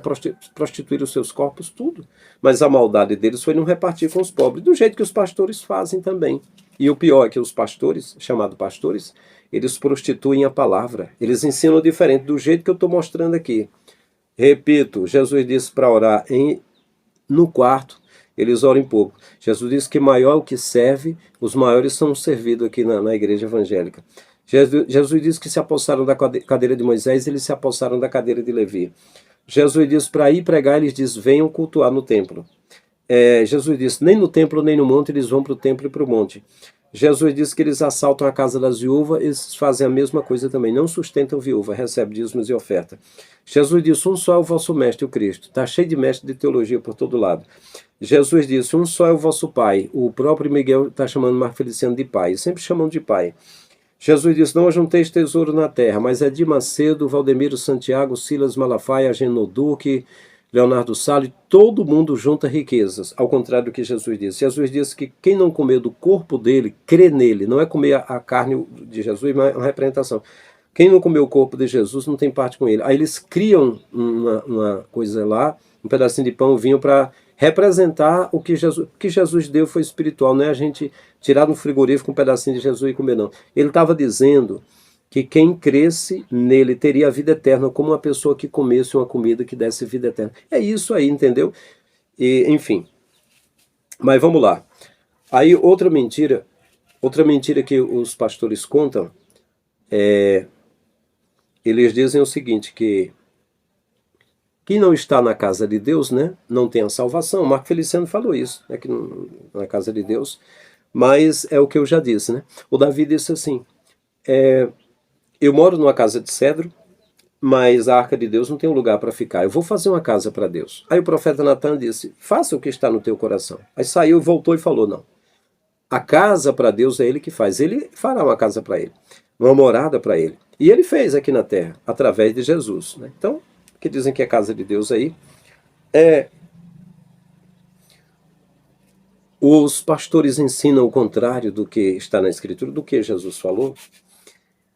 prostituir os seus corpos, tudo. Mas a maldade deles foi não repartir com os pobres, do jeito que os pastores fazem também. E o pior é que os pastores, chamados pastores, eles prostituem a palavra. Eles ensinam diferente, do jeito que eu estou mostrando aqui. Repito, Jesus disse para orar no quarto, eles oram em pouco. Jesus disse que maior o que serve, os maiores são servidos aqui na igreja evangélica. Jesus disse que se apossaram da cadeira de Moisés, eles se apossaram da cadeira de Levi. Jesus disse para ir pregar, eles dizem, venham cultuar no templo. Jesus disse, nem no templo nem no monte, eles vão para o templo e para o monte. Jesus disse que eles assaltam a casa das viúvas, eles fazem a mesma coisa também, não sustentam viúva, recebem dízimos e oferta. Jesus disse, um só é o vosso mestre, o Cristo. Está cheio de mestre de teologia por todo lado. Jesus disse, um só é o vosso pai. O próprio Miguel está chamando Marco Feliciano de pai, sempre chamam de pai. Jesus disse, não ajunteis tesouro na terra, mas é de Macedo, Valdemiro Santiago, Silas Malafaia, Agenor Duque, Leonardo Salles, todo mundo junta riquezas, ao contrário do que Jesus disse. Jesus disse que quem não comer do corpo dele, crê nele, não é comer a carne de Jesus, mas uma representação. Quem não comeu o corpo de Jesus não tem parte com ele. Aí eles criam uma coisa lá, um pedacinho de pão, vinho para representar o que Jesus deu foi espiritual, não é a gente tirar no frigorífico um pedacinho de Jesus e comer, não. Ele estava dizendo que quem cresce nele teria a vida eterna, como uma pessoa que comesse uma comida que desse vida eterna. É isso aí, entendeu? E, enfim. Mas vamos lá. Aí outra mentira que os pastores contam, eles dizem o seguinte, que quem não está na casa de Deus, né, não tem a salvação. Marco Feliciano falou isso, né, que na casa de Deus, mas é o que eu já disse, né? O Davi disse assim, eu moro numa casa de cedro, mas a arca de Deus não tem um lugar para ficar. Eu vou fazer uma casa para Deus. Aí o profeta Natan disse, faça o que está no teu coração. Aí saiu e voltou e falou, não. A casa para Deus é ele que faz. Ele fará uma casa para ele, uma morada para ele. E ele fez aqui na terra, através de Jesus. Né? Então, que dizem que é casa de Deus aí, os pastores ensinam o contrário do que está na Escritura, do que Jesus falou.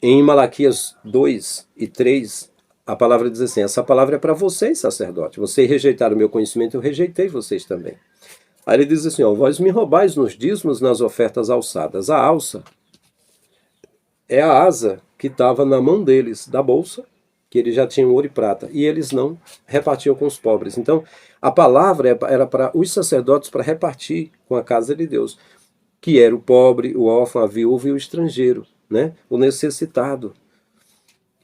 Em Malaquias 2 e 3, a palavra diz assim, essa palavra é para vocês, sacerdote. Vocês rejeitaram o meu conhecimento, eu rejeitei vocês também. Aí ele diz assim, ó, vós me roubais nos dízimos, nas ofertas alçadas. A alça é a asa que estava na mão deles, da bolsa, que eles já tinham ouro e prata, e eles não repartiam com os pobres. Então, a palavra era para os sacerdotes para repartir com a casa de Deus, que era o pobre, o órfão, a viúva e o estrangeiro, né? O necessitado.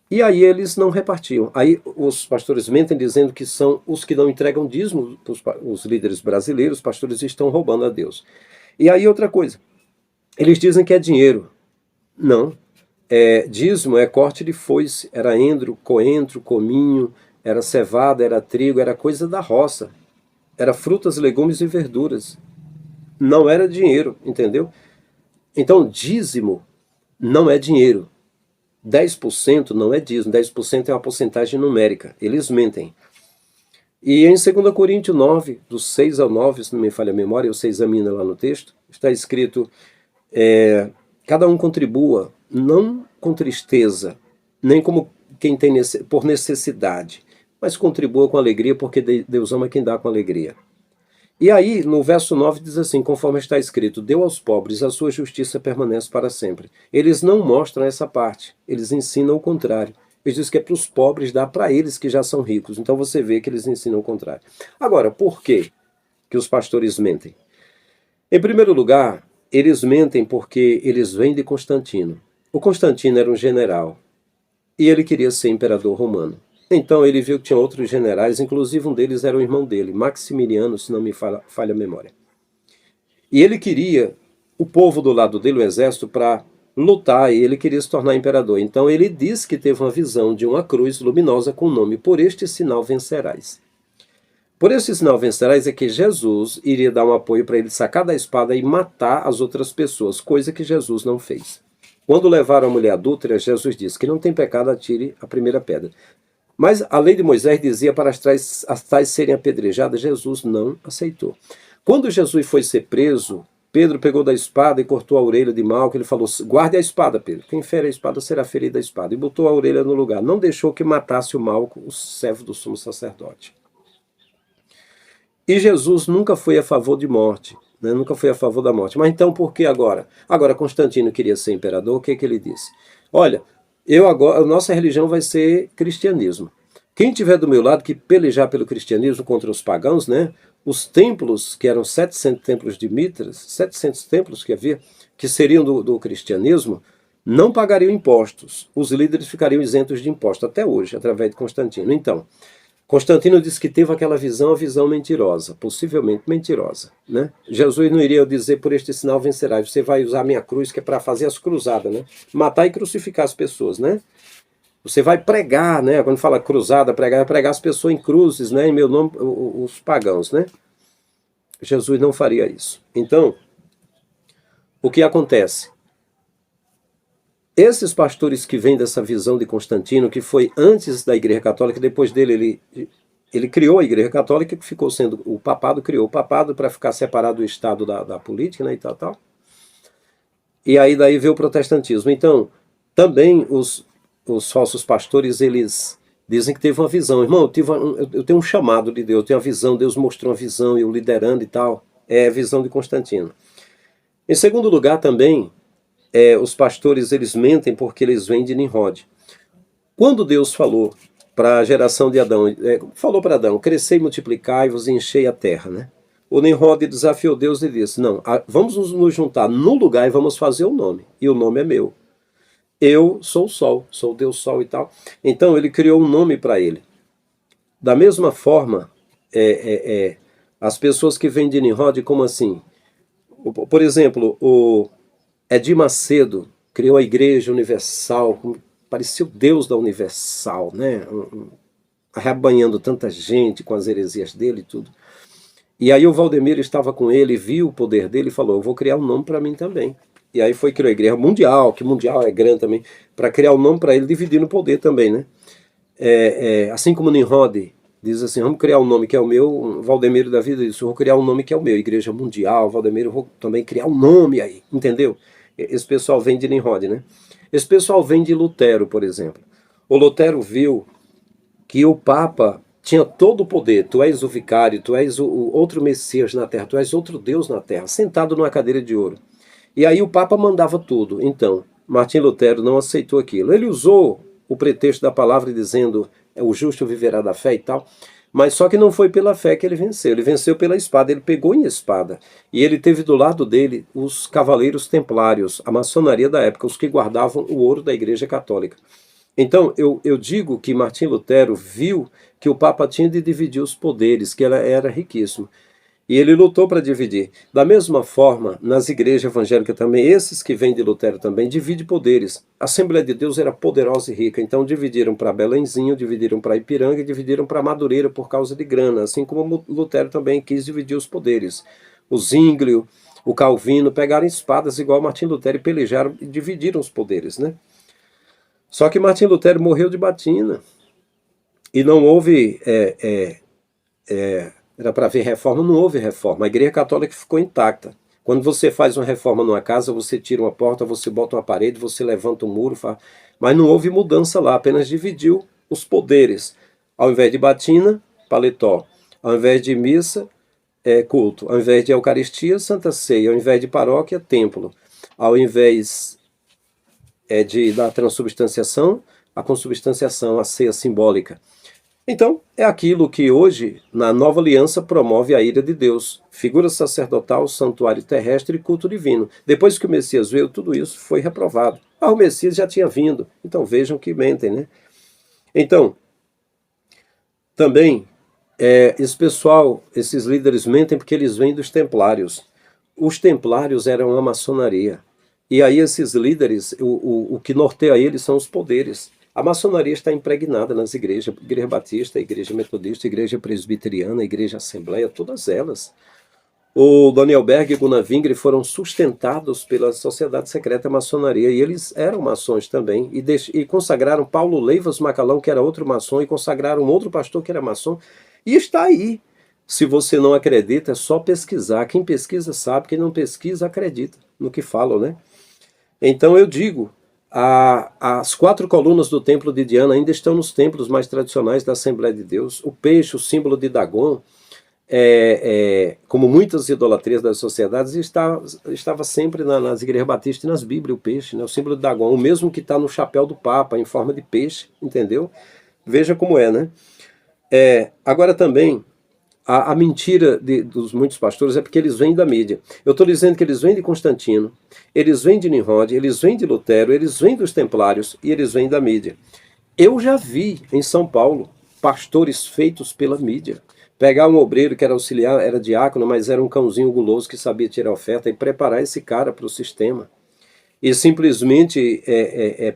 E aí eles não repartiam. Aí os pastores mentem dizendo que são os que não entregam dízimo, os líderes brasileiros, os pastores estão roubando a Deus. E aí outra coisa, eles dizem que é dinheiro. Não. Dízimo é corte de foice, era endro, coentro, cominho, era cevada, era trigo, era coisa da roça. Era frutas, legumes e verduras. Não era dinheiro, entendeu? Então dízimo não é dinheiro. 10% não é dízimo, 10% é uma porcentagem numérica. Eles mentem. E em 2 Coríntios 9, do 6 ao 9, se não me falha a memória, você examina lá no texto, está escrito, cada um contribua, não com tristeza, nem como quem tem por necessidade, mas contribua com alegria, porque Deus ama quem dá com alegria. E aí, no verso 9 diz assim, conforme está escrito, deu aos pobres, a sua justiça permanece para sempre. Eles não mostram essa parte, eles ensinam o contrário. Eles dizem que é para os pobres, dá para eles que já são ricos. Então você vê que eles ensinam o contrário. Agora, por que os pastores mentem? Em primeiro lugar, eles mentem porque eles vêm de Constantino. O Constantino era um general e ele queria ser imperador romano. Então ele viu que tinha outros generais, inclusive um deles era o irmão dele, Maximiliano, se não me falha a memória. E ele queria o povo do lado dele, o exército, para lutar, e ele queria se tornar imperador. Então ele disse que teve uma visão de uma cruz luminosa com o nome, por este sinal vencerás. Por esse sinal vencerás é que Jesus iria dar um apoio para ele sacar da espada e matar as outras pessoas, coisa que Jesus não fez. Quando levaram a mulher adúltera, Jesus disse que não tem pecado, atire a primeira pedra. Mas a lei de Moisés dizia para as tais serem apedrejadas, Jesus não aceitou. Quando Jesus foi ser preso, Pedro pegou da espada e cortou a orelha de Malco. Ele falou, guarde a espada, Pedro. Quem fere a espada será ferido a espada. E botou a orelha no lugar. Não deixou que matasse o Malco, o servo do sumo sacerdote. E Jesus nunca foi a favor de morte. Né? Nunca foi a favor da morte. Mas então por que agora? Agora Constantino queria ser imperador. O que ele disse? Olha, a nossa religião vai ser cristianismo. Quem tiver do meu lado que pelejar pelo cristianismo contra os pagãos, né? Os templos, que eram 700 templos de Mitras, 700 templos que havia, que seriam do cristianismo, não pagariam impostos. Os líderes ficariam isentos de impostos, até hoje, através de Constantino. Então, Constantino disse que teve aquela visão, a visão mentirosa, possivelmente mentirosa. Né? Jesus não iria dizer, por este sinal vencerás, você vai usar a minha cruz, que é para fazer as cruzadas, né? Matar e crucificar as pessoas, né? Você vai pregar, né? Quando fala cruzada, pregar, é pregar as pessoas em cruzes, né? Em meu nome, os pagãos, né? Jesus não faria isso. Então, o que acontece? Esses pastores que vêm dessa visão de Constantino, que foi antes da Igreja Católica, depois dele ele criou a Igreja Católica, que ficou sendo o papado, criou o papado para ficar separado do Estado da política, né, e tal. E aí daí veio o protestantismo. Então, também os falsos pastores, eles dizem que teve uma visão. Irmão, eu tenho um chamado de Deus, eu tenho uma visão, Deus mostrou uma visão, eu liderando e tal. É a visão de Constantino. Em segundo lugar também, os pastores, eles mentem porque eles vêm de Nimrod. Quando Deus falou para a geração de Adão, falou para Adão, crescei, multiplicai-vos e enchei a terra, né? O Nimrod desafiou Deus e disse, não, vamos nos juntar no lugar e vamos fazer o nome. E o nome é meu. Eu sou o Sol, sou o Deus Sol e tal. Então ele criou um nome para ele. Da mesma forma, as pessoas que vêm de Nimrod, como assim? Por exemplo, o Edir Macedo criou a Igreja Universal, parecia o Deus da Universal, né? Arrebanhando tanta gente com as heresias dele e tudo. E aí o Valdemiro estava com ele, viu o poder dele e falou, eu vou criar um nome para mim também. E aí criou a Igreja Mundial, que Mundial é grande também, para criar um nome para ele, dividindo o poder também, né? Assim como Nimrod diz assim, vamos criar um nome que é o meu, Valdemiro da vida diz, eu vou criar um nome que é o meu, Igreja Mundial, Valdemiro, eu vou também criar um nome aí, entendeu? Esse pessoal vem de Nimrod, né? Esse pessoal vem de Lutero, por exemplo. O Lutero viu que o Papa tinha todo o poder, tu és o vicário, tu és o outro Messias na terra, tu és outro Deus na terra, sentado numa cadeira de ouro. E aí o Papa mandava tudo. Então, Martim Lutero não aceitou aquilo. Ele usou o pretexto da palavra dizendo o justo viverá da fé e tal, mas só que não foi pela fé que ele venceu pela espada, ele pegou em espada. E ele teve do lado dele os cavaleiros templários, a maçonaria da época, os que guardavam o ouro da Igreja Católica. Então, eu digo que Martim Lutero viu que o Papa tinha de dividir os poderes, que ela era riquíssimo. E ele lutou para dividir. Da mesma forma, nas igrejas evangélicas também, esses que vêm de Lutero também, dividem poderes. A Assembleia de Deus era poderosa e rica, então dividiram para Belenzinho, dividiram para Ipiranga e dividiram para Madureira por causa de grana, assim como Lutero também quis dividir os poderes. O Zwinglio, o Calvino pegaram espadas igual Martim Lutero e pelejaram e dividiram os poderes, né? Só que Martim Lutero morreu de batina e não houve... era para haver reforma, não houve reforma. A Igreja Católica ficou intacta. Quando você faz uma reforma numa casa, você tira uma porta, você bota uma parede, você levanta um muro, mas não houve mudança lá, apenas dividiu os poderes. Ao invés de batina, paletó. Ao invés de missa, culto. Ao invés de Eucaristia, Santa Ceia. Ao invés de paróquia, templo. Ao invés da transubstanciação, a consubstanciação, a ceia simbólica. Então, é aquilo que hoje, na nova aliança, promove a ira de Deus. Figura sacerdotal, santuário terrestre e culto divino. Depois que o Messias veio, tudo isso foi reprovado. O Messias já tinha vindo. Então, vejam que mentem, né? Então, também, esse pessoal, esses líderes mentem porque eles vêm dos templários. Os templários eram a maçonaria. E aí esses líderes, o que norteia eles são os poderes. A maçonaria está impregnada nas igrejas, Igreja Batista, Igreja Metodista, Igreja Presbiteriana, Igreja Assembleia, todas elas. O Daniel Berg e Gunnar Wingre foram sustentados pela sociedade secreta maçonaria, e eles eram maçons também, e consagraram Paulo Leivas Macalão, que era outro maçom, e consagraram outro pastor que era maçom, e está aí. Se você não acredita, é só pesquisar. Quem pesquisa sabe, quem não pesquisa acredita no que falam, né? Então eu digo, as 4 colunas do templo de Diana ainda estão nos templos mais tradicionais da Assembleia de Deus. O peixe, o símbolo de Dagon, como muitas idolatrias das sociedades, estava sempre nas igrejas batistas e nas Bíblias, o peixe, né? O símbolo de Dagon, o mesmo que está no chapéu do Papa, em forma de peixe, entendeu? Veja como é, né? Agora também, a mentira dos muitos pastores é porque eles vêm da mídia. Eu estou dizendo que eles vêm de Constantino, eles vêm de Nimrod, eles vêm de Lutero, eles vêm dos Templários e eles vêm da mídia. Eu já vi em São Paulo pastores feitos pela mídia. Pegar um obreiro que era auxiliar, era diácono, mas era um cãozinho guloso que sabia tirar oferta e preparar esse cara para o sistema. E simplesmente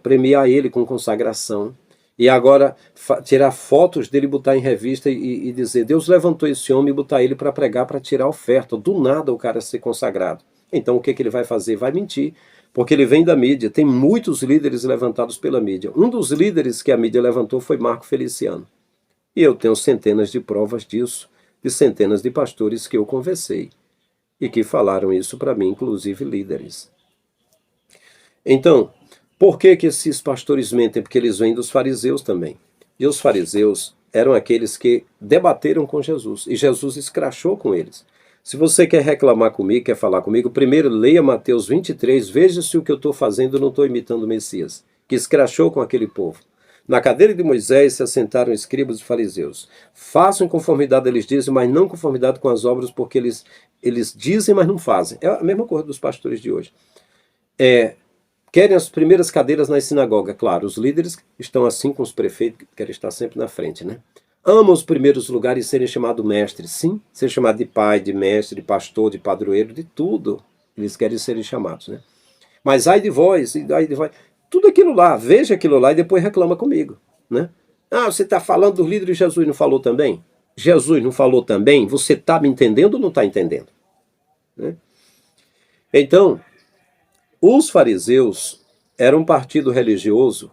premiar ele com consagração. E agora tirar fotos dele, botar em revista e dizer, Deus levantou esse homem e botar ele para pregar, para tirar oferta. Do nada o cara ser consagrado. Então o que ele vai fazer? Vai mentir. Porque ele vem da mídia. Tem muitos líderes levantados pela mídia. Um dos líderes que a mídia levantou foi Marco Feliciano. E eu tenho centenas de provas disso, de centenas de pastores que eu conversei. E que falaram isso para mim, inclusive líderes. Então, por que esses pastores mentem? Porque eles vêm dos fariseus também. E os fariseus eram aqueles que debateram com Jesus. E Jesus escrachou com eles. Se você quer reclamar comigo, quer falar comigo, primeiro leia Mateus 23, veja se o que eu estou fazendo eu não estou imitando o Messias, que escrachou com aquele povo. Na cadeira de Moisés se assentaram escribas e fariseus. Façam conformidade, eles dizem, mas não conformidade com as obras, porque eles dizem, mas não fazem. É a mesma coisa dos pastores de hoje. Querem as primeiras cadeiras na sinagoga. Claro, os líderes estão assim com os prefeitos, que querem estar sempre na frente, né? Amam os primeiros lugares e serem chamados mestres. Sim, ser chamado de pai, de mestre, de pastor, de padroeiro, de tudo. Eles querem serem chamados, né? Mas ai de vós, tudo aquilo lá, veja aquilo lá e depois reclama comigo, né? Ah, você está falando dos líderes, Jesus não falou também? Jesus não falou também? Você está me entendendo ou não está entendendo? Né? Então, os fariseus eram um partido religioso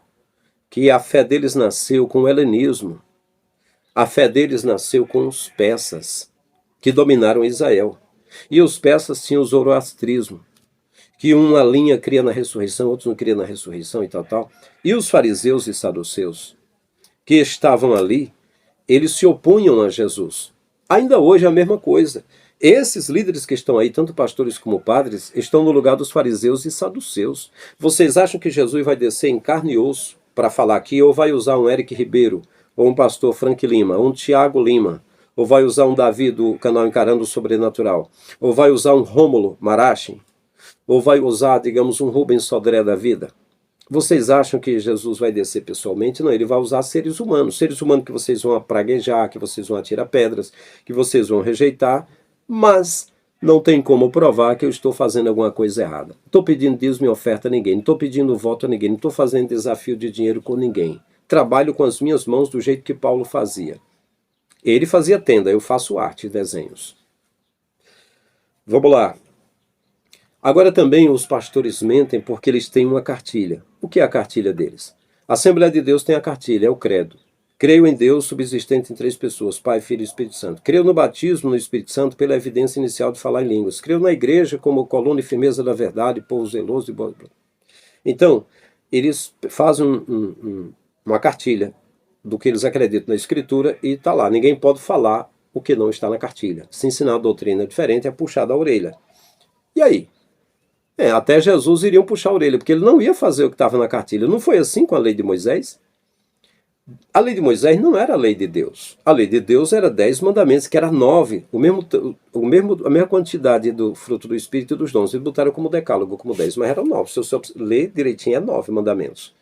que a fé deles nasceu com o helenismo. A fé deles nasceu com os persas, que dominaram Israel. E os persas tinham o zoroastrismo, que uma linha cria na ressurreição, outros não cria na ressurreição e tal, tal. E os fariseus e saduceus, que estavam ali, eles se opunham a Jesus. Ainda hoje é a mesma coisa. Esses líderes que estão aí, tanto pastores como padres, estão no lugar dos fariseus e saduceus. Vocês acham que Jesus vai descer em carne e osso para falar aqui, ou vai usar um Eric Ribeiro, ou um pastor Frank Lima, ou um Tiago Lima, ou vai usar um Davi do canal Encarando o Sobrenatural, ou vai usar um Rômulo Marachi, ou vai usar, digamos, um Rubens Sodré da vida? Vocês acham que Jesus vai descer pessoalmente? Não, ele vai usar seres humanos que vocês vão praguejar, que vocês vão atirar pedras, que vocês vão rejeitar, mas não tem como provar que eu estou fazendo alguma coisa errada. Não estou pedindo dízimo e oferta a ninguém, não estou pedindo voto a ninguém, não estou fazendo desafio de dinheiro com ninguém. Trabalho com as minhas mãos do jeito que Paulo fazia. Ele fazia tenda, eu faço arte e desenhos. Vamos lá. Agora também os pastores mentem porque eles têm uma cartilha. O que é a cartilha deles? A Assembleia de Deus tem a cartilha, é o credo. Creio em Deus subsistente em 3 pessoas, Pai, Filho e Espírito Santo. Creio no batismo no Espírito Santo pela evidência inicial de falar em línguas. Creio na igreja como coluna e firmeza da verdade, povo zeloso e bom. Então, eles fazem uma cartilha do que eles acreditam na Escritura e está lá. Ninguém pode falar o que não está na cartilha. Se ensinar a doutrina diferente é puxar da orelha. E aí? Até Jesus iriam puxar a orelha, porque ele não ia fazer o que estava na cartilha. Não foi assim com a lei de Moisés? A lei de Moisés não era a lei de Deus. A lei de Deus era 10 mandamentos, que era 9. A mesma quantidade do fruto do Espírito e dos dons. Eles botaram como decálogo, como 10, mas eram 9. Se você ler direitinho, é 9 mandamentos.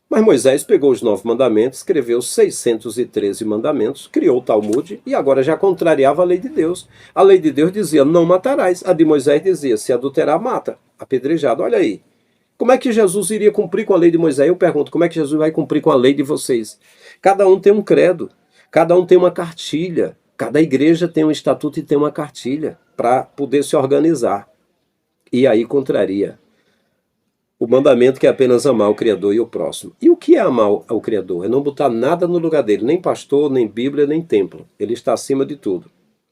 Mas Moisés pegou os 9 mandamentos, escreveu 613 mandamentos, criou o Talmud e agora já contrariava a lei de Deus. A lei de Deus dizia, não matarás. A de Moisés dizia, se adulterar, mata. Apedrejado. Olha aí. Como é que Jesus iria cumprir com a lei de Moisés? Eu pergunto, como é que Jesus vai cumprir com a lei de vocês? Cada um tem um credo, cada um tem uma cartilha, cada igreja tem um estatuto e tem uma cartilha para poder se organizar. E aí contraria o mandamento que é apenas amar o Criador e o próximo. E o que é amar o Criador? É não botar nada no lugar dele, nem pastor, nem Bíblia, nem templo. Ele está acima de tudo.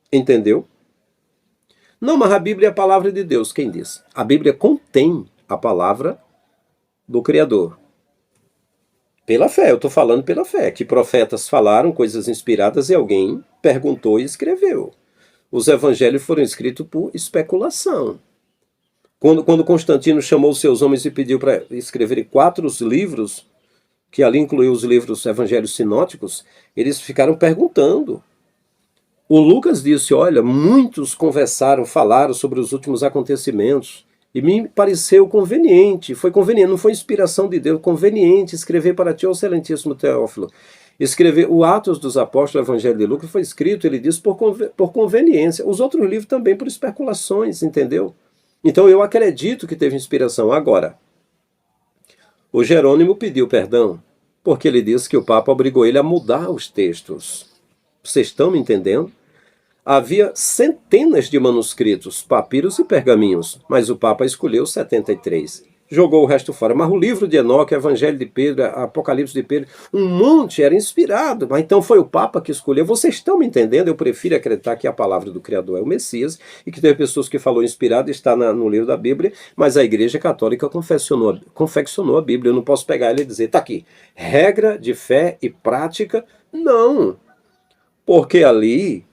Entendeu? Não, mas a Bíblia é a palavra de Deus. Quem diz? A Bíblia contém a palavra do Criador. Pela fé, eu estou falando pela fé, que profetas falaram coisas inspiradas e alguém perguntou e escreveu. Os evangelhos foram escritos por especulação. Quando Constantino chamou seus homens e pediu para escreverem 4 livros, que ali incluiu os livros evangelhos sinóticos, eles ficaram perguntando. O Lucas disse, olha, muitos conversaram, falaram sobre os últimos acontecimentos, e me pareceu conveniente, foi conveniente, não foi inspiração de Deus, conveniente escrever para ti, ó excelentíssimo Teófilo. Escrever o Atos dos Apóstolos, o Evangelho de Lucas, foi escrito, ele diz, por conveniência. Os outros livros também por especulações, entendeu? Então eu acredito que teve inspiração. Agora, o Jerônimo pediu perdão, porque ele disse que o Papa obrigou ele a mudar os textos. Vocês estão me entendendo? Havia centenas de manuscritos, papiros e pergaminhos, mas o Papa escolheu 73. Jogou o resto fora. Mas o livro de Enoque, Evangelho de Pedro, Apocalipse de Pedro, um monte era inspirado. Mas então foi o Papa que escolheu. Vocês estão me entendendo? Eu prefiro acreditar que a palavra do Criador é o Messias e que teve pessoas que falou inspirado, está no livro da Bíblia, mas a Igreja Católica confeccionou a Bíblia. Eu não posso pegar ela e dizer, está aqui, regra de fé e prática. Não, porque ali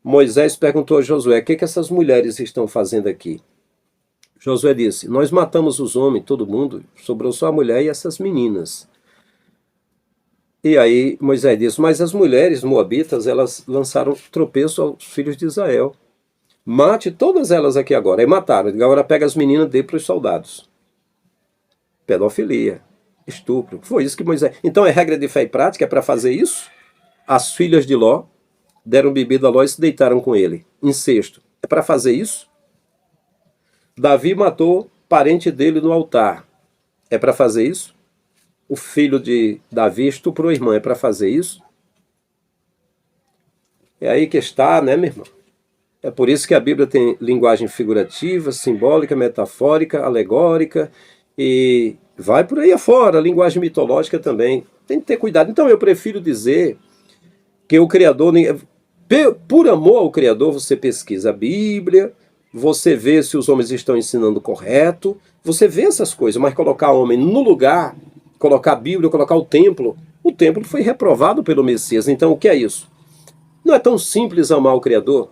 Moisés perguntou a Josué, o que essas mulheres estão fazendo aqui? Josué disse, nós matamos os homens, todo mundo, sobrou só a mulher e essas meninas. E aí Moisés disse, mas as mulheres moabitas, elas lançaram tropeço aos filhos de Israel. Mate todas elas aqui agora. Aí mataram, agora pega as meninas e dê para os soldados. Pedofilia, estupro, foi isso que Moisés... Então é regra de fé e prática, é para fazer isso? As filhas de Ló deram bebida a Ló e se deitaram com ele. Incesto, é para fazer isso? Davi matou parente dele no altar. É para fazer isso? o filho de Davi estuprou a irmã. É para fazer isso? É aí que está, né, meu irmão? É por isso que a Bíblia tem linguagem figurativa, simbólica, metafórica, alegórica e vai por aí afora, linguagem mitológica também. Tem que ter cuidado. Então eu prefiro dizer que o Criador, por amor ao Criador, você pesquisa a Bíblia, você vê se os homens estão ensinando correto, você vê essas coisas, mas colocar o homem no lugar, colocar a Bíblia, colocar o templo foi reprovado pelo Messias. Então o que é isso? Não é tão simples amar o Criador.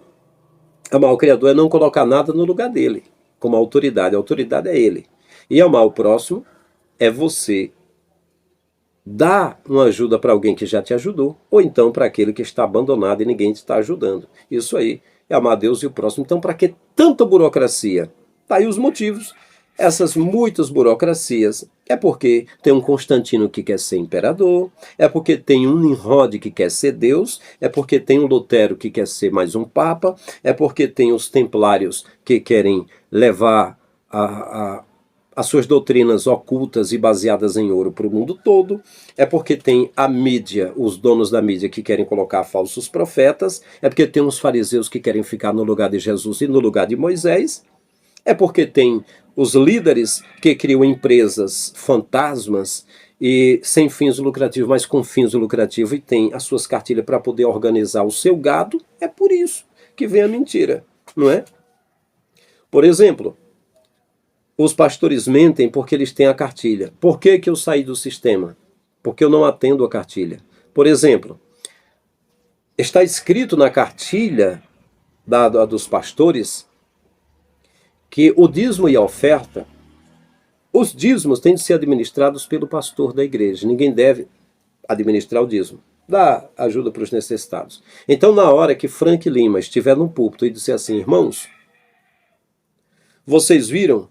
Amar o Criador é não colocar nada no lugar dele, como autoridade. A autoridade é ele. E amar o próximo é você dar uma ajuda para alguém que já te ajudou, ou então para aquele que está abandonado e ninguém te está ajudando. Isso aí é amar a Deus e o próximo. Então, para que tanta burocracia? Tá aí os motivos. Essas muitas burocracias é porque tem um Constantino que quer ser imperador, é porque tem um Nimrod que quer ser Deus, é porque tem um Lutero que quer ser mais um papa, é porque tem os templários que querem levar as suas doutrinas ocultas e baseadas em ouro para o mundo todo, é porque tem a mídia, os donos da mídia que querem colocar falsos profetas, é porque tem os fariseus que querem ficar no lugar de Jesus e no lugar de Moisés, é porque tem os líderes que criam empresas fantasmas e sem fins lucrativos, mas com fins lucrativos e tem as suas cartilhas para poder organizar o seu gado. É por isso que vem a mentira, não é? Por exemplo, os pastores mentem porque eles têm a cartilha. Por que que eu saí do sistema? Porque eu não atendo a cartilha. Por exemplo, está escrito na cartilha dos pastores que o dízimo e a oferta, os dízimos têm de ser administrados pelo pastor da igreja. Ninguém deve administrar o dízimo. Dá ajuda para os necessitados. Então, na hora que Frank Lima estiver no púlpito e disser assim, irmãos, vocês viram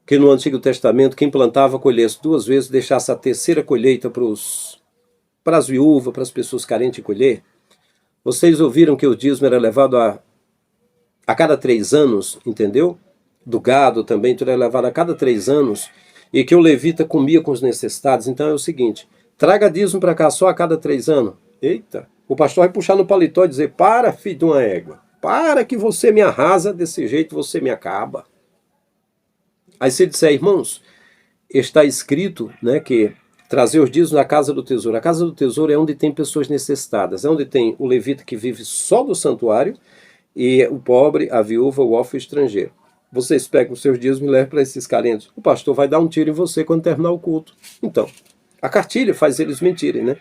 que no Antigo Testamento quem plantava colhesse 2 vezes, deixasse a terceira colheita para as viúvas, para as pessoas carentes de colher? Vocês ouviram que o dízimo era levado a cada 3 anos, entendeu? Do gado também, tudo era levado a cada 3 anos, e que o levita comia com os necessitados. Então é o seguinte, traga dízimo para cá só a cada 3 anos. Eita, o pastor vai puxar no paletó e dizer, para, filho de uma égua, para que você me arrasa desse jeito, você me acaba. Aí se ele disser, irmãos, está escrito, né, que trazer os dízimos na casa do tesouro. A casa do tesouro é onde tem pessoas necessitadas, é onde tem o levita que vive só do santuário, e o pobre, a viúva, o órfão estrangeiro. Vocês pegam os seus dízimos e levam para esses carentes. O pastor vai dar um tiro em você quando terminar o culto. Então, a cartilha faz eles mentirem, né?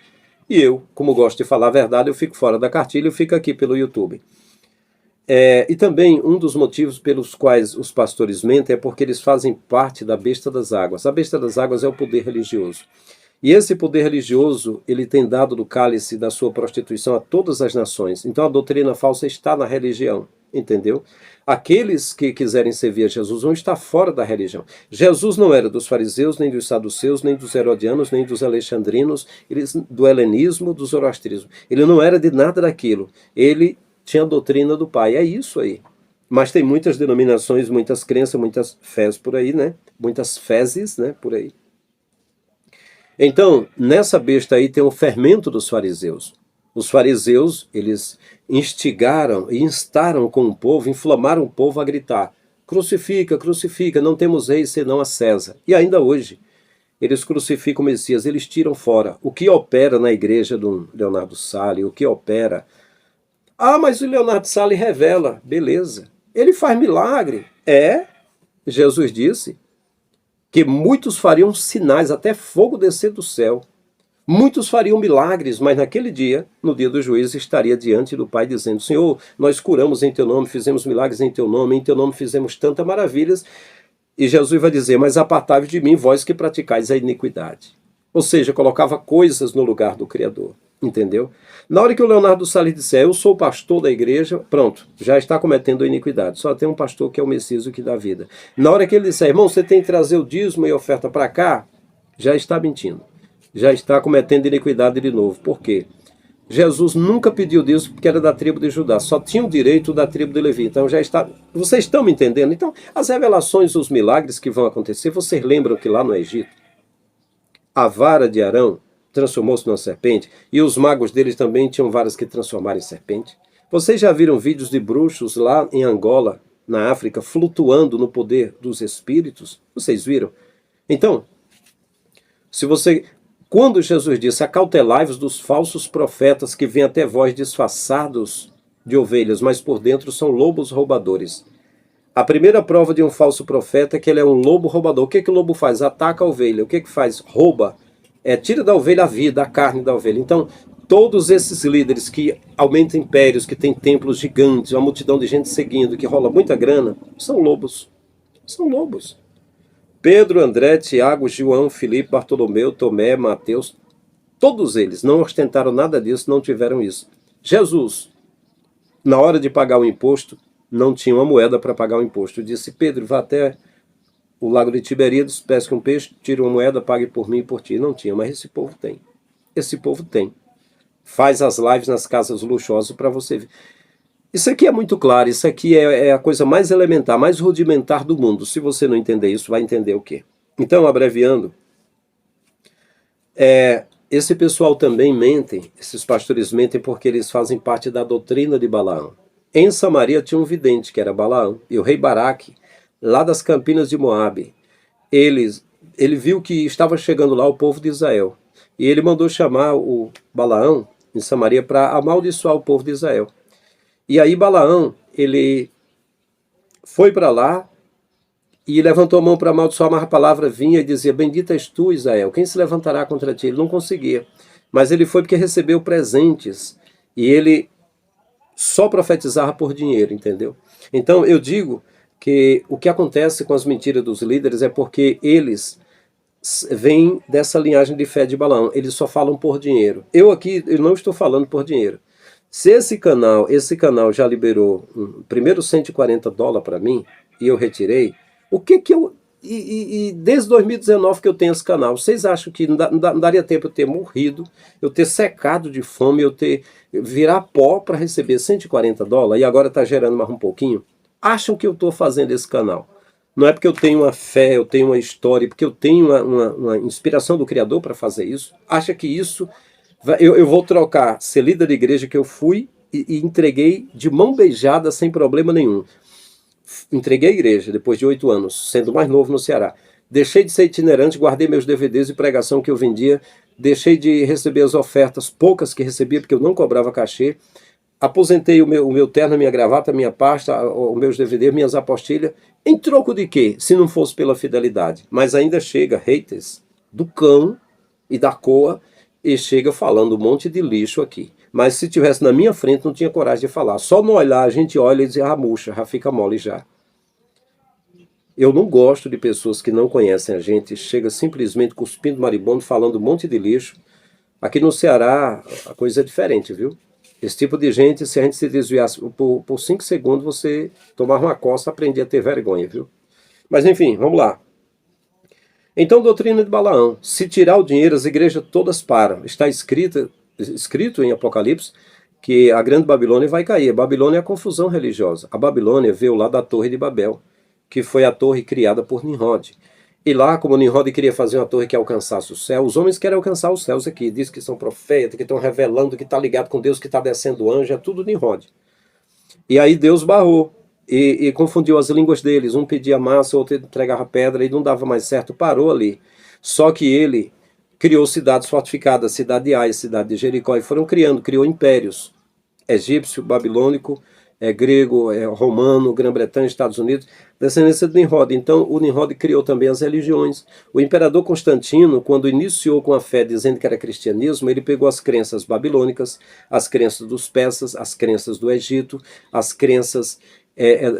E eu, como gosto de falar a verdade, eu fico fora da cartilha, eu fico aqui pelo YouTube. E também um dos motivos pelos quais os pastores mentem é porque eles fazem parte da besta das águas. A besta das águas é o poder religioso. E esse poder religioso, ele tem dado do cálice da sua prostituição a todas as nações. Então a doutrina falsa está na religião, entendeu? Aqueles que quiserem servir a Jesus vão estar fora da religião. Jesus não era dos fariseus, nem dos saduceus, nem dos herodianos, nem dos alexandrinos, do helenismo, do zoroastrismo. Ele não era de nada daquilo. Ele tinha a doutrina do Pai. É isso aí. Mas tem muitas denominações, muitas crenças, muitas fés por aí, né? Muitas fezes, né? Por aí. Então, nessa besta aí tem o fermento dos fariseus. Os fariseus, eles instigaram e instaram com o povo, inflamaram o povo a gritar, crucifica, crucifica, não temos rei senão a César. E ainda hoje, eles crucificam o Messias, eles tiram fora. O que opera na igreja do Leonardo Salles, o que opera... Ah, mas o Leonardo Salles revela, beleza. Ele faz milagre. Jesus disse que muitos fariam sinais, até fogo descer do céu. Muitos fariam milagres, mas naquele dia, no dia do juízo, estaria diante do Pai dizendo, Senhor, nós curamos em Teu nome, fizemos milagres em Teu nome fizemos tantas maravilhas. E Jesus vai dizer, mas apartai-vos de mim, vós que praticais a iniquidade. Ou seja, colocava coisas no lugar do Criador. Entendeu? Na hora que o Leonardo Salles disser, eu sou pastor da igreja, pronto, já está cometendo a iniquidade. Só tem um pastor que é o Messias, o que dá vida. Na hora que ele disser, irmão, você tem que trazer o dízimo e a oferta para cá, já está mentindo. Já está cometendo iniquidade de novo. Por quê? Jesus nunca pediu dízimo porque era da tribo de Judá. Só tinha o direito da tribo de Levi. Então já está... Vocês estão me entendendo? Então, as revelações, os milagres que vão acontecer, vocês lembram que lá no Egito, A vara de Arão transformou-se numa serpente, e os magos deles também tinham varas que transformaram em serpente. Vocês já viram vídeos de bruxos lá em Angola, na África, flutuando no poder dos espíritos? Vocês viram? Então, se você... Quando Jesus disse, acautelai-vos dos falsos profetas que vêm até vós disfarçados de ovelhas, mas por dentro são lobos roubadores. A primeira prova de um falso profeta é que ele é um lobo roubador. O que o lobo faz? Ataca a ovelha. O que faz? Rouba. Tira da ovelha a vida, a carne da ovelha. Então, todos esses líderes que aumentam impérios, que têm templos gigantes, uma multidão de gente seguindo, que rola muita grana, são lobos. São lobos. Pedro, André, Tiago, João, Filipe, Bartolomeu, Tomé, Mateus, todos eles não ostentaram nada disso, não tiveram isso. Jesus, na hora de pagar o imposto, não tinha uma moeda para pagar o imposto. Disse, Pedro, vá até o lago de Tiberíades, pesque um peixe, tire uma moeda, pague por mim e por ti. Não tinha, mas esse povo tem. Esse povo tem. Faz as lives nas casas luxuosas para você ver. Isso aqui é muito claro, isso aqui é a coisa mais elementar, mais rudimentar do mundo. Se você não entender isso, vai entender o quê? Então, abreviando, esse pessoal também mente, esses pastores mentem porque eles fazem parte da doutrina de Balaão. Em Samaria tinha um vidente, que era Balaão, e o rei Baraque, lá das campinas de Moabe, ele viu que estava chegando lá o povo de Israel, e ele mandou chamar o Balaão, em Samaria, para amaldiçoar o povo de Israel. E aí Balaão, ele foi para lá e levantou a mão para amaldiçoar, mas a palavra vinha e dizia, bendita és tu, Israel, quem se levantará contra ti? Ele não conseguia, mas ele foi porque recebeu presentes, e ele só profetizava por dinheiro, entendeu? Então eu digo que o que acontece com as mentiras dos líderes é porque eles vêm dessa linhagem de fé de Balaão, eles só falam por dinheiro. Eu não estou falando por dinheiro. Se esse canal já liberou primeiro $140 para mim, e eu retirei, o que eu... E desde 2019 que eu tenho esse canal, vocês acham que não daria tempo eu ter morrido, eu ter secado de fome, eu ter virar pó para receber $140 e agora está gerando mais um pouquinho? Acham que eu estou fazendo esse canal? Não é porque eu tenho uma fé, eu tenho uma história, porque eu tenho uma inspiração do Criador para fazer isso? Acha que isso... Eu vou trocar ser líder da igreja que eu fui e entreguei de mão beijada sem problema nenhum. Entreguei a igreja depois de 8 anos, sendo mais novo no Ceará. Deixei de ser itinerante, guardei meus DVDs de pregação que eu vendia, deixei de receber as ofertas, poucas que recebia, porque eu não cobrava cachê. Aposentei o meu terno, a minha gravata, a minha pasta, os meus DVDs, minhas apostilhas. Em troco de quê? Se não fosse pela fidelidade. Mas ainda chega haters do cão e da coa, e chega falando um monte de lixo aqui. Mas se tivesse na minha frente, não tinha coragem de falar. Só no olhar, a gente olha e diz, ah, murcha, já fica mole já. Eu não gosto de pessoas que não conhecem a gente, chega simplesmente cuspindo maribondo, falando um monte de lixo. Aqui no Ceará, a coisa é diferente, viu? Esse tipo de gente, se a gente se desviasse por 5 segundos, você tomava uma coça, aprendia a ter vergonha, viu? Mas enfim, vamos lá. Então, doutrina de Balaão, se tirar o dinheiro, as igrejas todas param. Está escrito em Apocalipse que a grande Babilônia vai cair. A Babilônia é a confusão religiosa. A Babilônia veio lá da Torre de Babel, que foi a torre criada por Nimrod. E lá, como Nimrod queria fazer uma torre que alcançasse o céu, os homens querem alcançar os céus aqui. Diz que são profetas, que estão revelando, que está ligado com Deus, que está descendo anjo, é tudo Nimrod. E aí Deus barrou. E confundiu as línguas deles, um pedia massa, outro entregava pedra, e não dava mais certo, parou ali. Só que ele criou cidades fortificadas, cidade de Ai, cidade de Jericó, e criou impérios, egípcio, babilônico, grego, romano, Grã-Bretanha, Estados Unidos, descendência de Nimrod. Então o Nimrod criou também as religiões. O imperador Constantino, quando iniciou com a fé dizendo que era cristianismo, ele pegou as crenças babilônicas, as crenças dos persas, as crenças do Egito, as crenças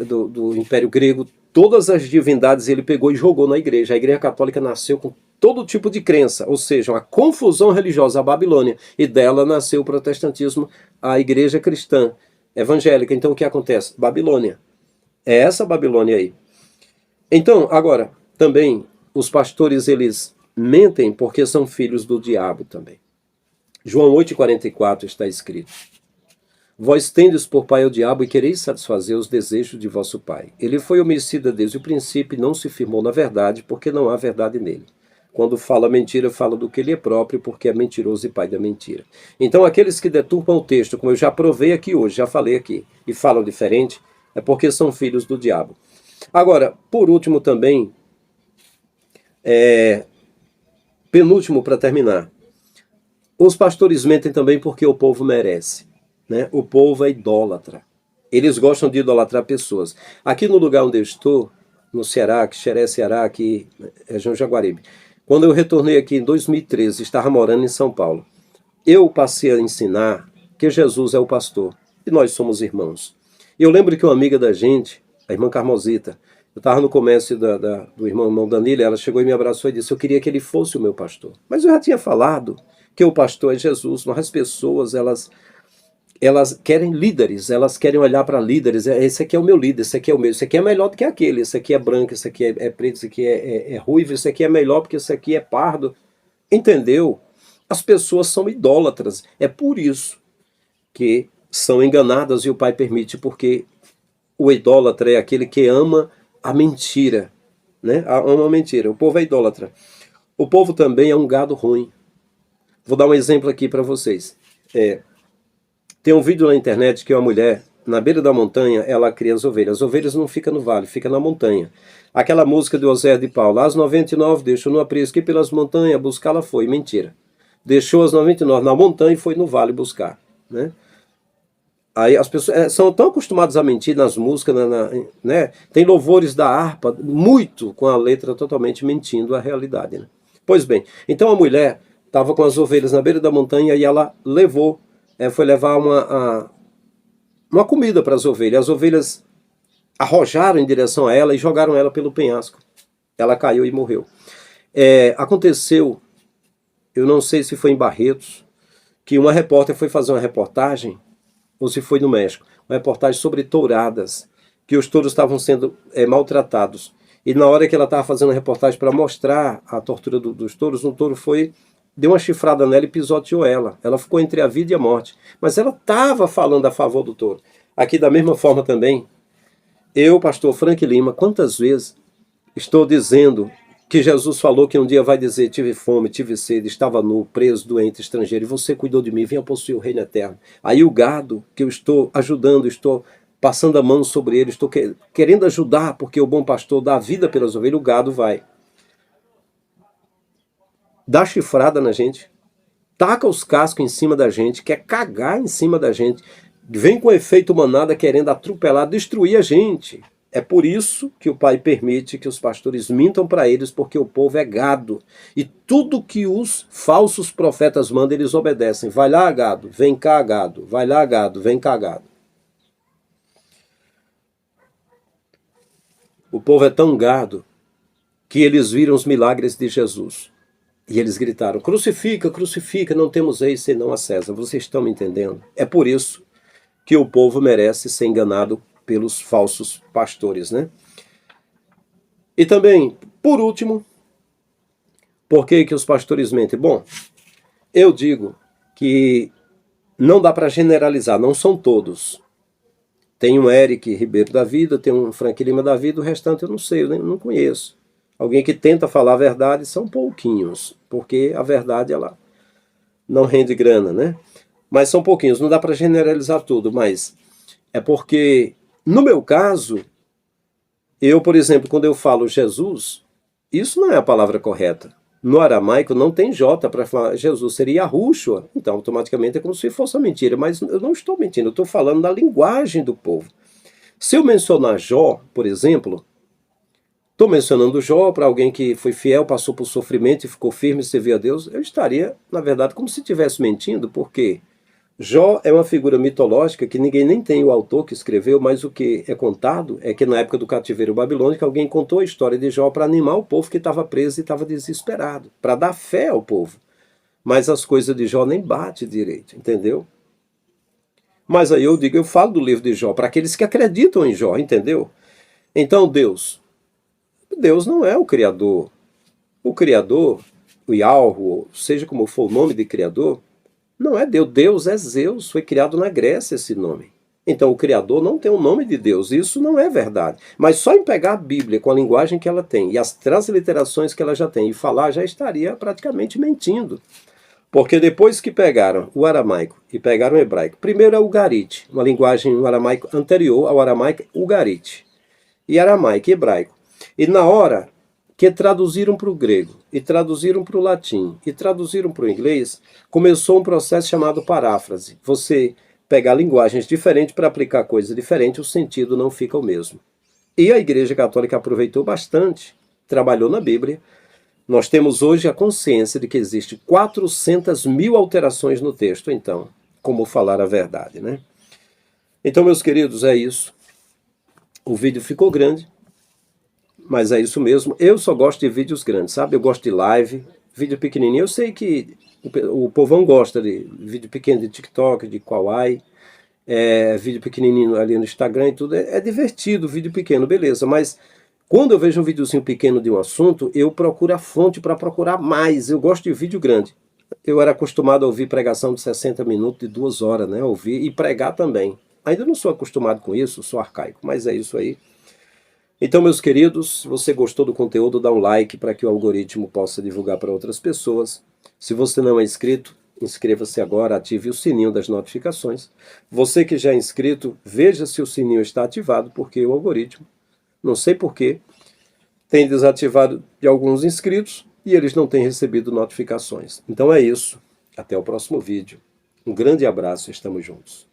do Império Grego, todas as divindades ele pegou e jogou na igreja. A igreja católica nasceu com todo tipo de crença, ou seja, uma confusão religiosa, a Babilônia, e dela nasceu o protestantismo, a igreja cristã, evangélica. Então o que acontece? Babilônia. É essa Babilônia aí. Então, agora, também, os pastores, eles mentem porque são filhos do diabo também. João 8,44 está escrito: vós tendes por pai o diabo e quereis satisfazer os desejos de vosso pai. Ele foi homicida desde o princípio e não se firmou na verdade, porque não há verdade nele. Quando fala mentira, fala do que ele é próprio, porque é mentiroso e pai da mentira. Então, aqueles que deturpam o texto, como eu já provei aqui hoje, já falei aqui, e falam diferente, é porque são filhos do diabo. Agora, por último também, penúltimo para terminar, os pastores mentem também porque o povo merece, né? O povo é idólatra. Eles gostam de idolatrar pessoas. Aqui no lugar onde eu estou, no Ceará, Xeré, Ceará, aqui, região Jaguaribe, quando eu retornei aqui em 2013, estava morando em São Paulo, eu passei a ensinar que Jesus é o pastor e nós somos irmãos. E eu lembro que uma amiga da gente, a irmã Carmosita, eu estava no comércio do irmão Danilo, ela chegou e me abraçou e disse, eu queria que ele fosse o meu pastor. Mas eu já tinha falado que o pastor é Jesus, mas as pessoas, elas querem líderes, elas querem olhar para líderes, esse aqui é o meu líder, esse aqui é o meu, esse aqui é melhor do que aquele, esse aqui é branco, esse aqui é preto, esse aqui é ruivo, esse aqui é melhor porque esse aqui é pardo. Entendeu? As pessoas são idólatras, é por isso que são enganadas e o Pai permite, porque o idólatra é aquele que ama a mentira, né? Ama a mentira, o povo é idólatra. O povo também é um gado ruim. Vou dar um exemplo aqui para vocês. Tem um vídeo na internet que uma mulher, na beira da montanha, ela cria as ovelhas. As ovelhas não ficam no vale, ficam na montanha. Aquela música de Osé de Paula, as 99 deixou no aprisco e pelas montanhas buscá-la foi. Mentira. Deixou as 99 na montanha e foi no vale buscar, né? Aí as pessoas são tão acostumadas a mentir nas músicas, né? Tem louvores da harpa, muito com a letra totalmente mentindo a realidade, né? Pois bem, então a mulher estava com as ovelhas na beira da montanha e ela levou, foi levar uma comida para as ovelhas. As ovelhas arrojaram em direção a ela e jogaram ela pelo penhasco. Ela caiu e morreu. Aconteceu, eu não sei se foi em Barretos, que uma repórter foi fazer uma reportagem, ou se foi no México, uma reportagem sobre touradas, que os touros estavam sendo maltratados. E na hora que ela estava fazendo a reportagem para mostrar a tortura dos touros, um touro deu uma chifrada nela e pisoteou ela. Ela ficou entre a vida e a morte. Mas ela estava falando a favor do touro. Aqui da mesma forma também, eu, pastor Frank Lima, quantas vezes estou dizendo que Jesus falou que um dia vai dizer, tive fome, tive sede, estava nu, preso, doente, estrangeiro, e você cuidou de mim, venha possuir o reino eterno. Aí o gado que eu estou ajudando, estou passando a mão sobre ele, estou querendo ajudar, porque o bom pastor dá a vida pelas ovelhas, o gado vai dá chifrada na gente, taca os cascos em cima da gente, quer cagar em cima da gente, vem com efeito manada querendo atropelar, destruir a gente. É por isso que o Pai permite que os pastores mintam para eles, porque o povo é gado. E tudo que os falsos profetas mandam, eles obedecem. Vai lá, gado, vem cá, gado. Vai lá, gado, vem cá, gado. O povo é tão gado que eles viram os milagres de Jesus. E eles gritaram, crucifica, crucifica, não temos rei senão a César. Vocês estão me entendendo? É por isso que o povo merece ser enganado pelos falsos pastores, né? E também, por último, por que os pastores mentem? Bom, eu digo que não dá para generalizar, não são todos. Tem um Eric Ribeiro da vida, tem um Frank Lima da vida, o restante eu não sei, eu não conheço. Alguém que tenta falar a verdade são pouquinhos, porque a verdade ela não rende grana, né? Mas são pouquinhos, não dá para generalizar tudo, mas é porque, no meu caso, eu, por exemplo, quando eu falo Jesus, isso não é a palavra correta. No aramaico não tem J para falar Jesus, seria Yahushua. Então, automaticamente é como se fosse uma mentira, mas eu não estou mentindo, eu estou falando da linguagem do povo. Se eu mencionar Jó, por exemplo, estou mencionando Jó para alguém que foi fiel, passou por sofrimento e ficou firme e serviu a Deus, eu estaria, na verdade, como se estivesse mentindo, porque Jó é uma figura mitológica que ninguém nem tem o autor que escreveu, mas o que é contado é que na época do cativeiro babilônico alguém contou a história de Jó para animar o povo que estava preso e estava desesperado, para dar fé ao povo. Mas as coisas de Jó nem bate direito, entendeu? Mas aí eu digo, eu falo do livro de Jó para aqueles que acreditam em Jó, entendeu? Então Deus não é o Criador. O Criador, o Yahweh, seja como for o nome de Criador, não é Deus. Deus é Zeus. Foi criado na Grécia esse nome. Então o Criador não tem o nome de Deus, isso não é verdade. Mas só em pegar a Bíblia com a linguagem que ela tem e as transliterações que ela já tem e falar, já estaria praticamente mentindo. Porque depois que pegaram o aramaico e pegaram o hebraico, primeiro é o Ugarit, uma linguagem no aramaico anterior ao aramaico Ugarit, e aramaico e hebraico. E na hora que traduziram para o grego, e traduziram para o latim, e traduziram para o inglês, começou um processo chamado paráfrase. Você pegar linguagens diferentes para aplicar coisas diferentes, o sentido não fica o mesmo. E a Igreja Católica aproveitou bastante, trabalhou na Bíblia. Nós temos hoje a consciência de que existe 400 mil alterações no texto, então, como falar a verdade, né? Então, meus queridos, é isso. O vídeo ficou grande, mas é isso mesmo. Eu só gosto de vídeos grandes, sabe? Eu gosto de live, vídeo pequenininho. Eu sei que o povão gosta de vídeo pequeno de TikTok, de Kawaii, vídeo pequenininho ali no Instagram e tudo. É divertido, vídeo pequeno, beleza. Mas quando eu vejo um videozinho pequeno de um assunto, eu procuro a fonte para procurar mais. Eu gosto de vídeo grande. Eu era acostumado a ouvir pregação de 60 minutos, de 2 horas, né? Ouvir e pregar também. Ainda não sou acostumado com isso, sou arcaico, mas é isso aí. Então, meus queridos, se você gostou do conteúdo, dá um like para que o algoritmo possa divulgar para outras pessoas. Se você não é inscrito, inscreva-se agora, ative o sininho das notificações. Você que já é inscrito, veja se o sininho está ativado, porque o algoritmo, não sei porquê, tem desativado de alguns inscritos e eles não têm recebido notificações. Então é isso. Até o próximo vídeo. Um grande abraço, estamos juntos.